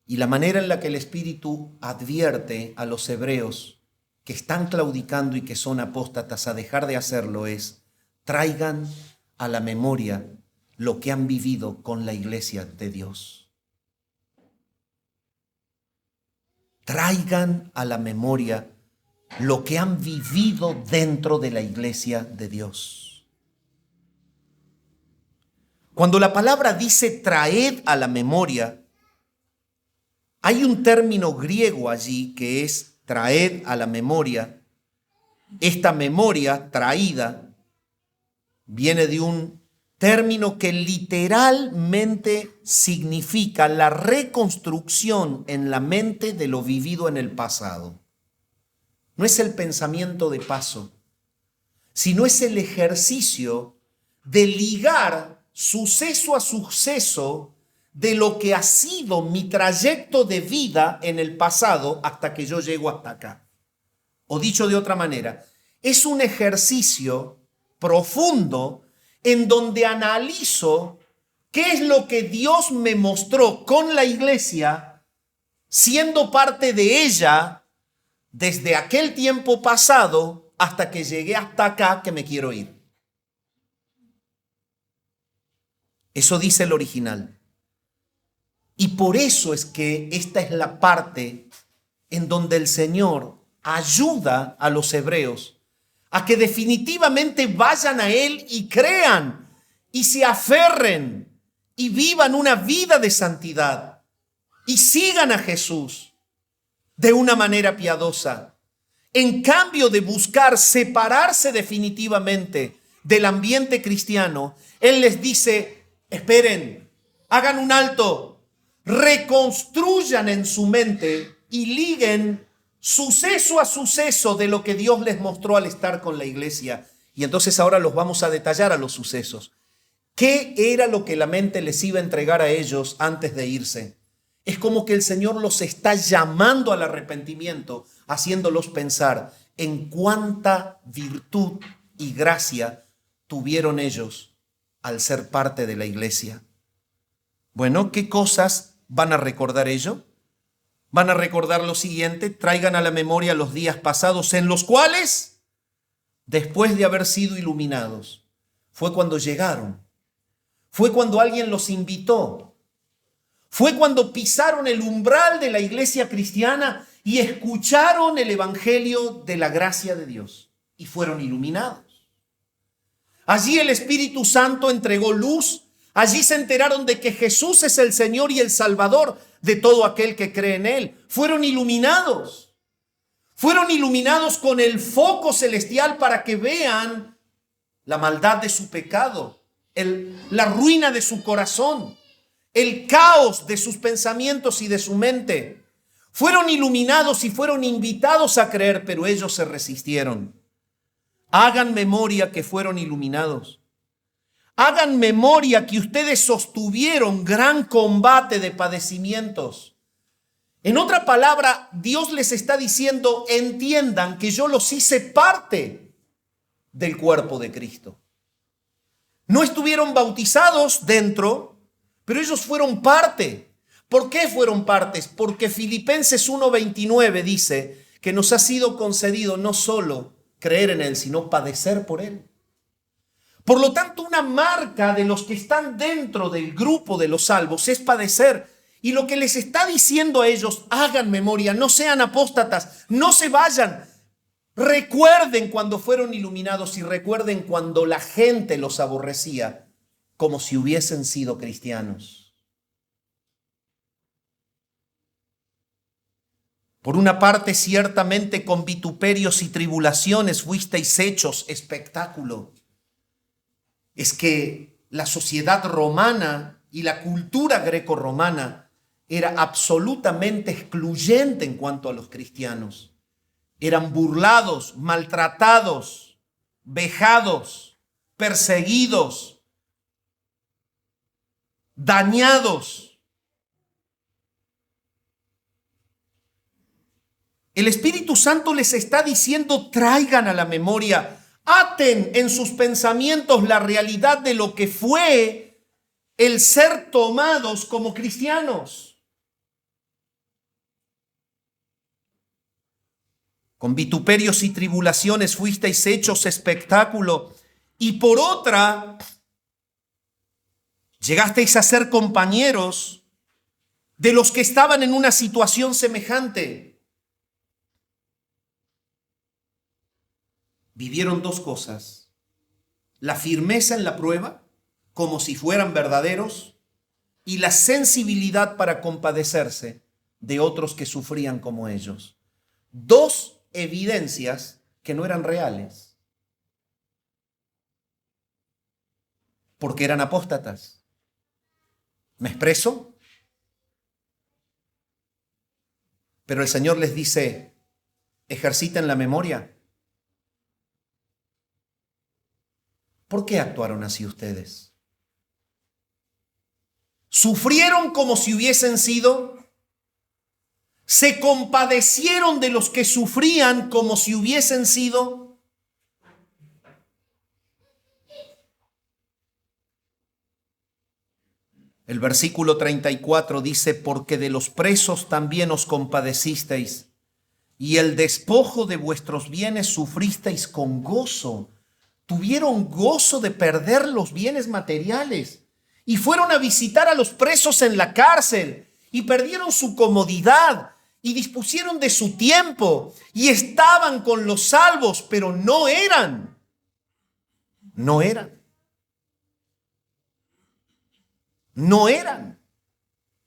Y la manera en la que el Espíritu advierte a los hebreos que están claudicando y que son apóstatas a dejar de hacerlo es: traigan a la memoria lo que han vivido con la iglesia de Dios. Traigan a la memoria lo que han vivido dentro de la iglesia de Dios. Cuando la palabra dice traed a la memoria, hay un término griego allí que es traed a la memoria. Esta memoria traída viene de un término que literalmente significa la reconstrucción en la mente de lo vivido en el pasado. No es el pensamiento de paso, sino es el ejercicio de ligar suceso a suceso de lo que ha sido mi trayecto de vida en el pasado hasta que yo llego hasta acá. O dicho de otra manera, es un ejercicio profundo en donde analizo qué es lo que Dios me mostró con la iglesia, siendo parte de ella desde aquel tiempo pasado hasta que llegué hasta acá que me quiero ir. Eso dice el original. Y por eso es que esta es la parte en donde el Señor ayuda a los hebreos a que definitivamente vayan a Él y crean y se aferren y vivan una vida de santidad y sigan a Jesús de una manera piadosa. En cambio de buscar separarse definitivamente del ambiente cristiano, Él les dice: esperen, hagan un alto, reconstruyan en su mente y liguen suceso a suceso de lo que Dios les mostró al estar con la iglesia. Y entonces ahora los vamos a detallar a los sucesos. ¿Qué era lo que la mente les iba a entregar a ellos antes de irse? Es como que el Señor los está llamando al arrepentimiento, haciéndolos pensar en cuánta virtud y gracia tuvieron ellos al ser parte de la iglesia. Bueno, ¿qué cosas van a recordar ellos? Van a recordar lo siguiente: traigan a la memoria los días pasados en los cuales, después de haber sido iluminados, fue cuando llegaron, fue cuando alguien los invitó, fue cuando pisaron el umbral de la iglesia cristiana y escucharon el evangelio de la gracia de Dios y fueron iluminados. Allí el Espíritu Santo entregó luz. Allí se enteraron de que Jesús es el Señor y el Salvador de todo aquel que cree en Él. Fueron iluminados. Fueron iluminados con el foco celestial para que vean la maldad de su pecado, la ruina de su corazón, el caos de sus pensamientos y de su mente. Fueron iluminados y fueron invitados a creer, pero ellos se resistieron. Hagan memoria que fueron iluminados. Hagan memoria que ustedes sostuvieron gran combate de padecimientos. En otra palabra, Dios les está diciendo: entiendan que yo los hice parte del cuerpo de Cristo. No estuvieron bautizados dentro, pero ellos fueron parte. ¿Por qué fueron partes? Porque Filipenses 1:29 dice que nos ha sido concedido no solo creer en Él, sino padecer por Él. Por lo tanto, una marca de los que están dentro del grupo de los salvos es padecer. Y lo que les está diciendo a ellos: hagan memoria, no sean apóstatas, no se vayan. Recuerden cuando fueron iluminados y recuerden cuando la gente los aborrecía como si hubiesen sido cristianos. Por una parte, ciertamente con vituperios y tribulaciones fuisteis hechos espectáculo. Es que la sociedad romana y la cultura greco-romana era absolutamente excluyente en cuanto a los cristianos. Eran burlados, maltratados, vejados, perseguidos, dañados. El Espíritu Santo les está diciendo: traigan a la memoria, aten en sus pensamientos la realidad de lo que fue el ser tomados como cristianos. Con vituperios y tribulaciones fuisteis hechos espectáculo, y por otra, llegasteis a ser compañeros de los que estaban en una situación semejante. Vivieron dos cosas: la firmeza en la prueba, como si fueran verdaderos, y la sensibilidad para compadecerse de otros que sufrían como ellos. Dos evidencias que no eran reales, porque eran apóstatas. ¿Me expreso? Pero el Señor les dice: ejerciten la memoria. ¿Por qué actuaron así ustedes? ¿Sufrieron como si hubiesen sido? ¿Se compadecieron de los que sufrían como si hubiesen sido? El versículo 34 dice: porque de los presos también os compadecisteis, y el despojo de vuestros bienes sufristeis con gozo. Tuvieron gozo de perder los bienes materiales y fueron a visitar a los presos en la cárcel y perdieron su comodidad y dispusieron de su tiempo y estaban con los salvos, pero no eran,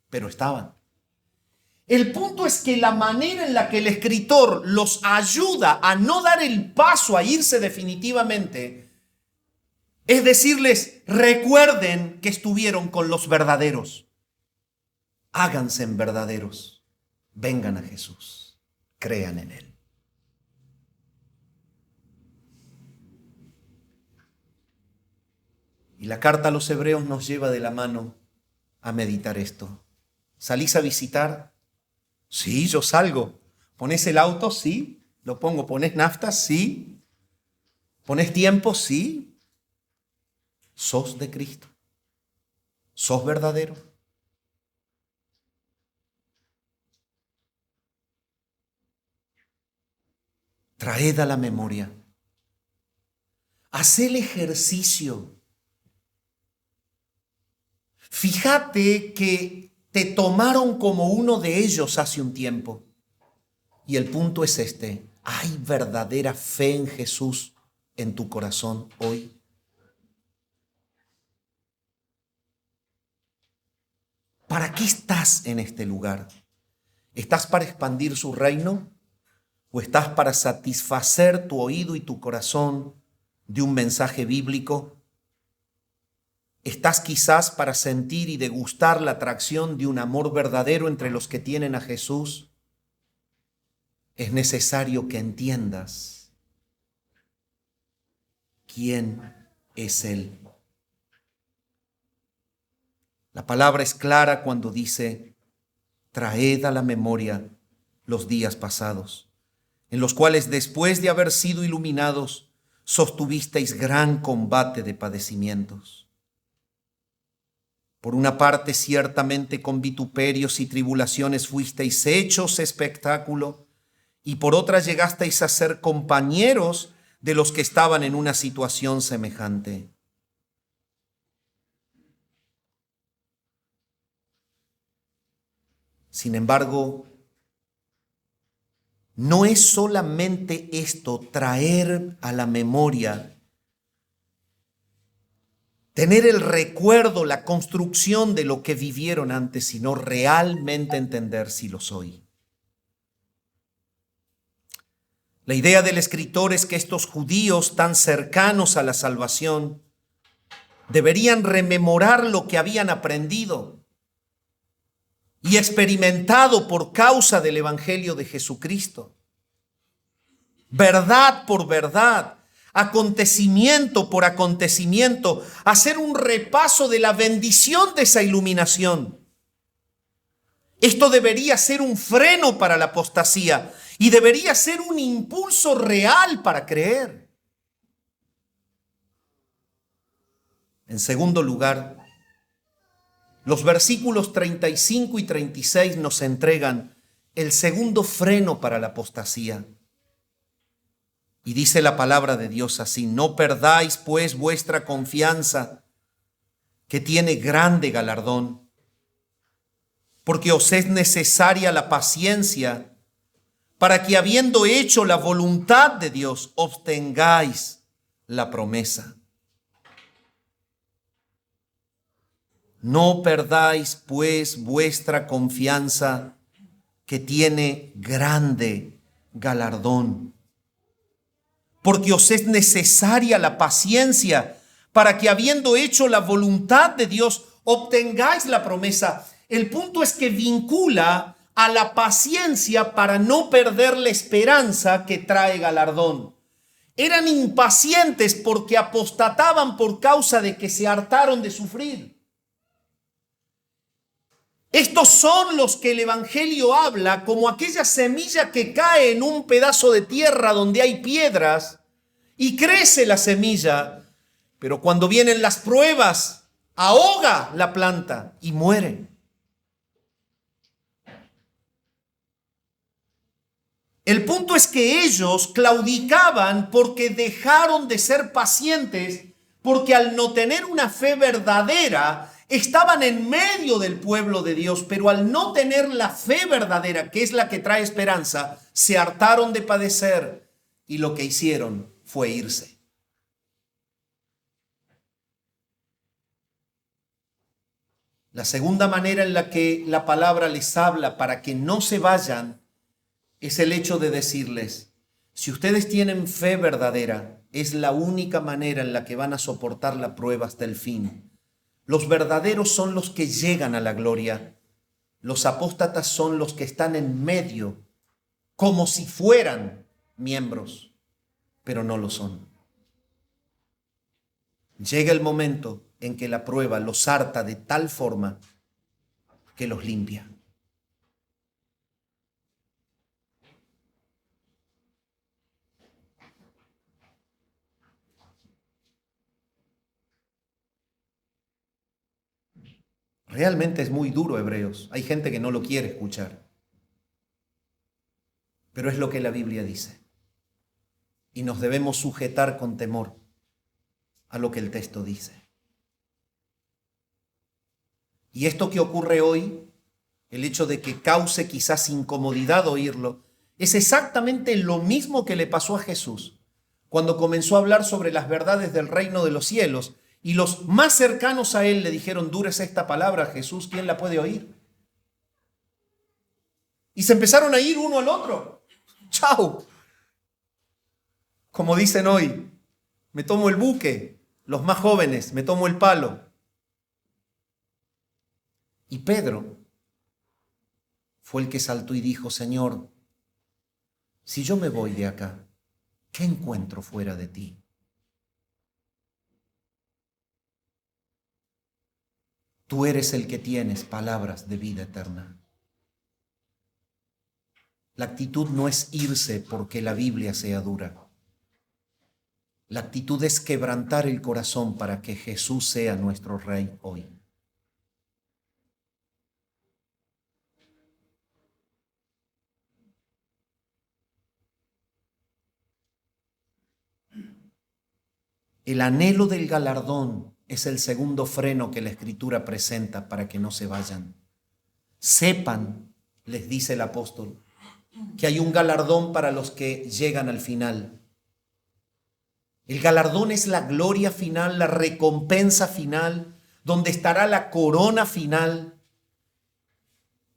pero estaban. El punto es que la manera en la que el escritor los ayuda a no dar el paso a irse definitivamente es decirles: recuerden que estuvieron con los verdaderos. Háganse en verdaderos. Vengan a Jesús. Crean en Él. Y la carta a los hebreos nos lleva de la mano a meditar esto. ¿Salís a visitar? Sí, yo salgo. ¿Pones el auto? Sí. Lo pongo. ¿Pones nafta? Sí. ¿Pones tiempo? Sí. ¿Sos de Cristo? ¿Sos verdadero? Traed a la memoria. Haz el ejercicio. Fíjate que te tomaron como uno de ellos hace un tiempo. Y el punto es este: ¿hay verdadera fe en Jesús en tu corazón hoy? ¿Para qué estás en este lugar? ¿Estás para expandir su reino? ¿O estás para satisfacer tu oído y tu corazón de un mensaje bíblico? ¿Estás quizás para sentir y degustar la atracción de un amor verdadero entre los que tienen a Jesús? Es necesario que entiendas quién es Él. La palabra es clara cuando dice: traed a la memoria los días pasados, en los cuales, después de haber sido iluminados, sostuvisteis gran combate de padecimientos. Por una parte, ciertamente con vituperios y tribulaciones fuisteis hechos espectáculo, y por otra llegasteis a ser compañeros de los que estaban en una situación semejante. Sin embargo, no es solamente esto, traer a la memoria, tener el recuerdo, la construcción de lo que vivieron antes, sino realmente entender si lo soy. La idea del escritor es que estos judíos tan cercanos a la salvación deberían rememorar lo que habían aprendido y experimentado por causa del Evangelio de Jesucristo. Verdad por verdad, acontecimiento por acontecimiento, hacer un repaso de la bendición de esa iluminación. Esto debería ser un freno para la apostasía y debería ser un impulso real para creer. En segundo lugar, los versículos 35 y 36 nos entregan el segundo freno para la apostasía. Y dice la palabra de Dios así: no perdáis pues vuestra confianza, que tiene grande galardón, porque os es necesaria la paciencia, para que habiendo hecho la voluntad de Dios, obtengáis la promesa. No perdáis pues vuestra confianza, que tiene grande galardón, porque os es necesaria la paciencia, para que habiendo hecho la voluntad de Dios, obtengáis la promesa. El punto es que vincula a la paciencia para no perder la esperanza que trae galardón. Eran impacientes porque apostataban por causa de que se hartaron de sufrir. Estos son los que el Evangelio habla como aquella semilla que cae en un pedazo de tierra donde hay piedras y crece la semilla, pero cuando vienen las pruebas, ahoga la planta y muere. El punto es que ellos claudicaban porque dejaron de ser pacientes, porque al no tener una fe verdadera, estaban en medio del pueblo de Dios, pero al no tener la fe verdadera, que es la que trae esperanza, se hartaron de padecer y lo que hicieron fue irse. La segunda manera en la que la palabra les habla para que no se vayan es el hecho de decirles: si ustedes tienen fe verdadera, es la única manera en la que van a soportar la prueba hasta el fin. Los verdaderos son los que llegan a la gloria. Los apóstatas son los que están en medio, como si fueran miembros, pero no lo son. Llega el momento en que la prueba los harta de tal forma que los limpia. Realmente es muy duro, Hebreos. Hay gente que no lo quiere escuchar. Pero es lo que la Biblia dice. Y nos debemos sujetar con temor a lo que el texto dice. Y esto que ocurre hoy, el hecho de que cause quizás incomodidad oírlo, es exactamente lo mismo que le pasó a Jesús cuando comenzó a hablar sobre las verdades del reino de los cielos. Y los más cercanos a él le dijeron: dura es esta palabra, Jesús, ¿quién la puede oír? Y se empezaron a ir uno al otro. ¡Chao! Como dicen hoy, me tomo el buque. Los más jóvenes, me tomo el palo. Y Pedro fue el que saltó y dijo: Señor, si yo me voy de acá, ¿qué encuentro fuera de ti? Tú eres el que tienes palabras de vida eterna. La actitud no es irse porque la Biblia sea dura. La actitud es quebrantar el corazón para que Jesús sea nuestro Rey hoy. El anhelo del galardón es el segundo freno que la Escritura presenta para que no se vayan. Sepan, les dice el apóstol, que hay un galardón para los que llegan al final. El galardón es la gloria final, la recompensa final, donde estará la corona final.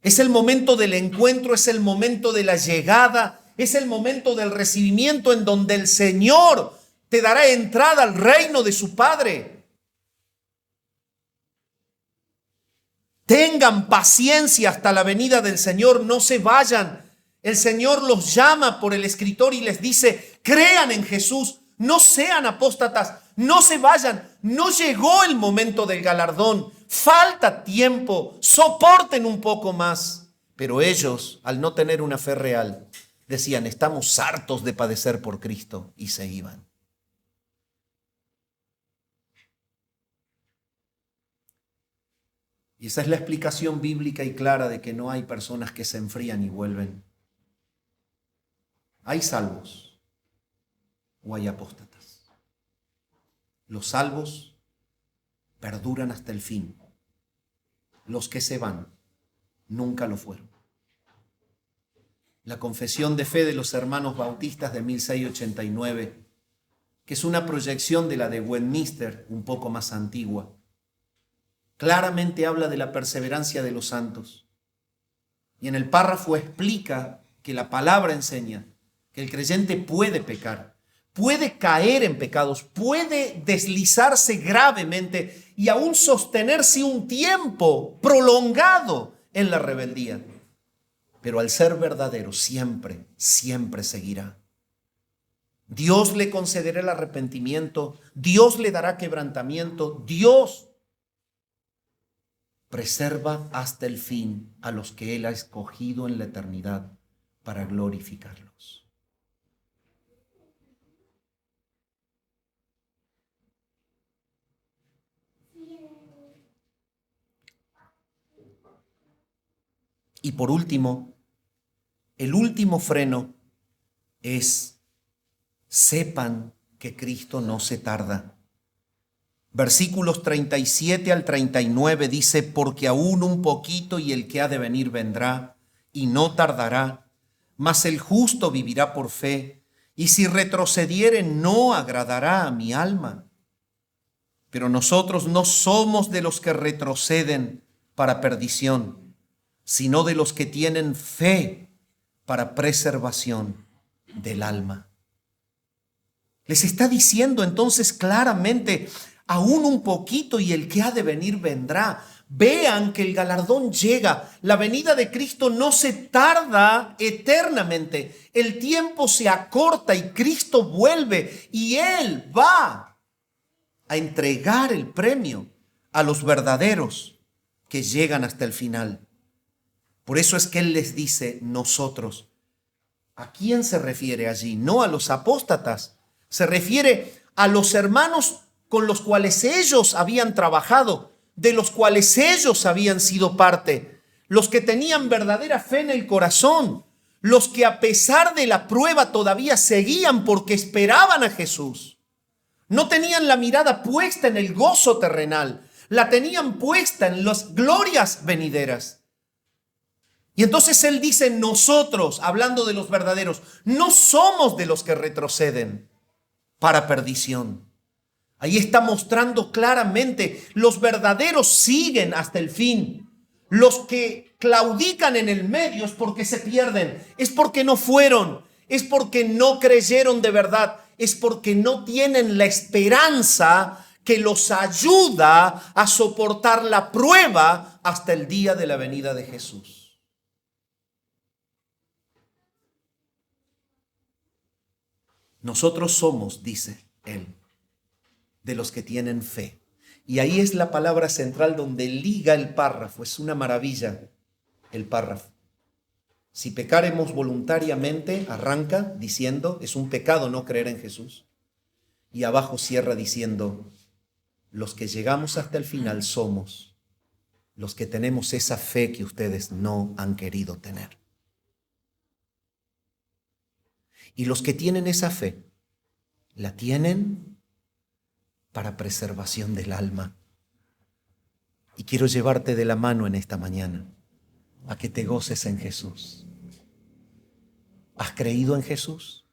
Es el momento del encuentro, es el momento de la llegada, Es el momento del recibimiento en donde el Señor te dará entrada al reino de su Padre. Tengan paciencia hasta la venida del Señor, no se vayan. El Señor los llama por el escritor y les dice, crean en Jesús, no sean apóstatas, no se vayan. No llegó el momento del galardón, falta tiempo, soporten un poco más. Pero ellos, al no tener una fe real, decían, estamos hartos de padecer por Cristo, y se iban. Y esa es la explicación bíblica y clara de que no hay personas que se enfrían y vuelven. Hay salvos o hay apóstatas. Los salvos perduran hasta el fin. Los que se van nunca lo fueron. La confesión de fe de los hermanos bautistas de 1689, que es una proyección de la de Westminster, un poco más antigua, claramente habla de la perseverancia de los santos. Y en el párrafo explica que la palabra enseña que el creyente puede pecar, puede caer en pecados, puede deslizarse gravemente y aún sostenerse un tiempo prolongado en la rebeldía. Pero al ser verdadero siempre, siempre seguirá. Dios le concederá el arrepentimiento, Dios le dará quebrantamiento, Dios preserva hasta el fin a los que Él ha escogido en la eternidad para glorificarlos. Y por último, el último freno es: sepan que Cristo no se tarda. Versículos 37 al 39 dice, porque aún un poquito y el que ha de venir vendrá, y no tardará, mas el justo vivirá por fe, y si retrocediere no agradará a mi alma. Pero nosotros no somos de los que retroceden para perdición, sino de los que tienen fe para preservación del alma. Les está diciendo entonces claramente, aún un poquito y el que ha de venir vendrá. Vean que el galardón llega. La venida de Cristo no se tarda eternamente. El tiempo se acorta y Cristo vuelve y Él va a entregar el premio a los verdaderos que llegan hasta el final. Por eso es que Él les dice nosotros. ¿A quién se refiere allí? No a los apóstatas. Se refiere a los hermanos con los cuales ellos habían trabajado, de los cuales ellos habían sido parte, los que tenían verdadera fe en el corazón, los que a pesar de la prueba todavía seguían porque esperaban a Jesús. No tenían la mirada puesta en el gozo terrenal, la tenían puesta en las glorias venideras. Y entonces Él dice, nosotros, hablando de los verdaderos, no somos de los que retroceden para perdición. Ahí está mostrando claramente, los verdaderos siguen hasta el fin. Los que claudican en el medio es porque se pierden, es porque no fueron, es porque no creyeron de verdad, es porque no tienen la esperanza que los ayuda a soportar la prueba hasta el día de la venida de Jesús. Nosotros somos, dice Él, de los que tienen fe. Y ahí es la palabra central donde liga el párrafo. Es una maravilla el párrafo. Si pecaremos voluntariamente, arranca diciendo, es un pecado no creer en Jesús. Y abajo cierra diciendo, los que llegamos hasta el final somos los que tenemos esa fe que ustedes no han querido tener. Y los que tienen esa fe, la tienen para preservación del alma. Y quiero llevarte de la mano en esta mañana a que te goces en Jesús. ¿Has creído en Jesús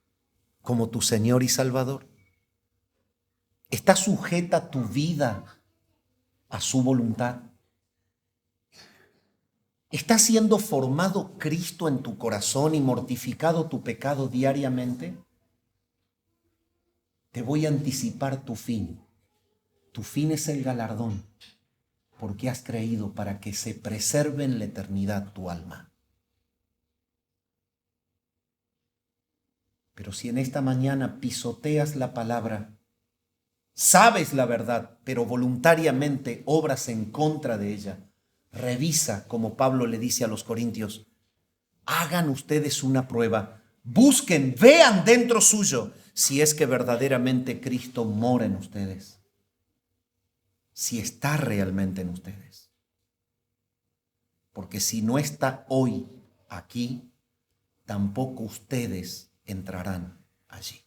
como tu Señor y Salvador? ¿Está sujeta tu vida a su voluntad? ¿Está siendo formado Cristo en tu corazón y mortificado tu pecado diariamente? Te voy a anticipar tu fin. Tu fin es el galardón, porque has creído para que se preserve en la eternidad tu alma. Pero si en esta mañana pisoteas la palabra, sabes la verdad, pero voluntariamente obras en contra de ella, revisa, como Pablo le dice a los corintios, hagan ustedes una prueba, busquen, vean dentro suyo si es que verdaderamente Cristo mora en ustedes, si está realmente en ustedes. Porque si no está hoy aquí, tampoco ustedes entrarán allí.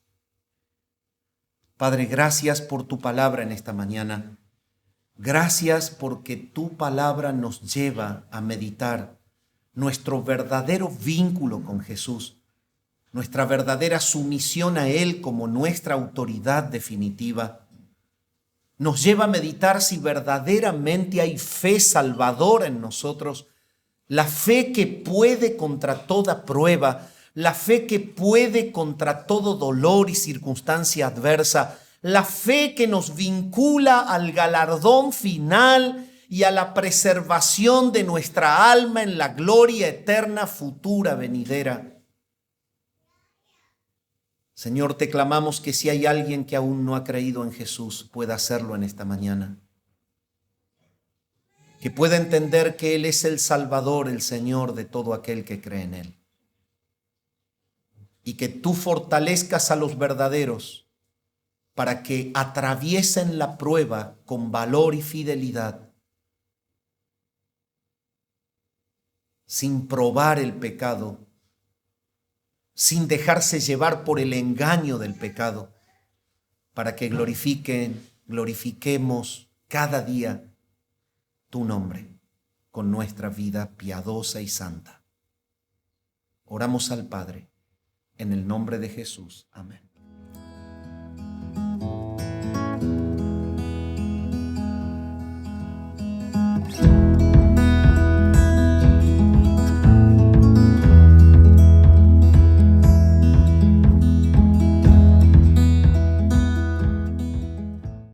Padre, gracias por tu palabra en esta mañana. Gracias porque tu palabra nos lleva a meditar nuestro verdadero vínculo con Jesús, nuestra verdadera sumisión a Él como nuestra autoridad definitiva. Nos lleva a meditar si verdaderamente hay fe salvadora en nosotros, la fe que puede contra toda prueba, la fe que puede contra todo dolor y circunstancia adversa, la fe que nos vincula al galardón final y a la preservación de nuestra alma en la gloria eterna futura venidera. Señor, te clamamos que si hay alguien que aún no ha creído en Jesús, pueda hacerlo en esta mañana. Que pueda entender que Él es el Salvador, el Señor de todo aquel que cree en Él. Y que tú fortalezcas a los verdaderos para que atraviesen la prueba con valor y fidelidad, sin probar el pecado, sin dejarse llevar por el engaño del pecado, para que glorifiquemos cada día tu nombre con nuestra vida piadosa y santa. Oramos al Padre, en el nombre de Jesús. Amén.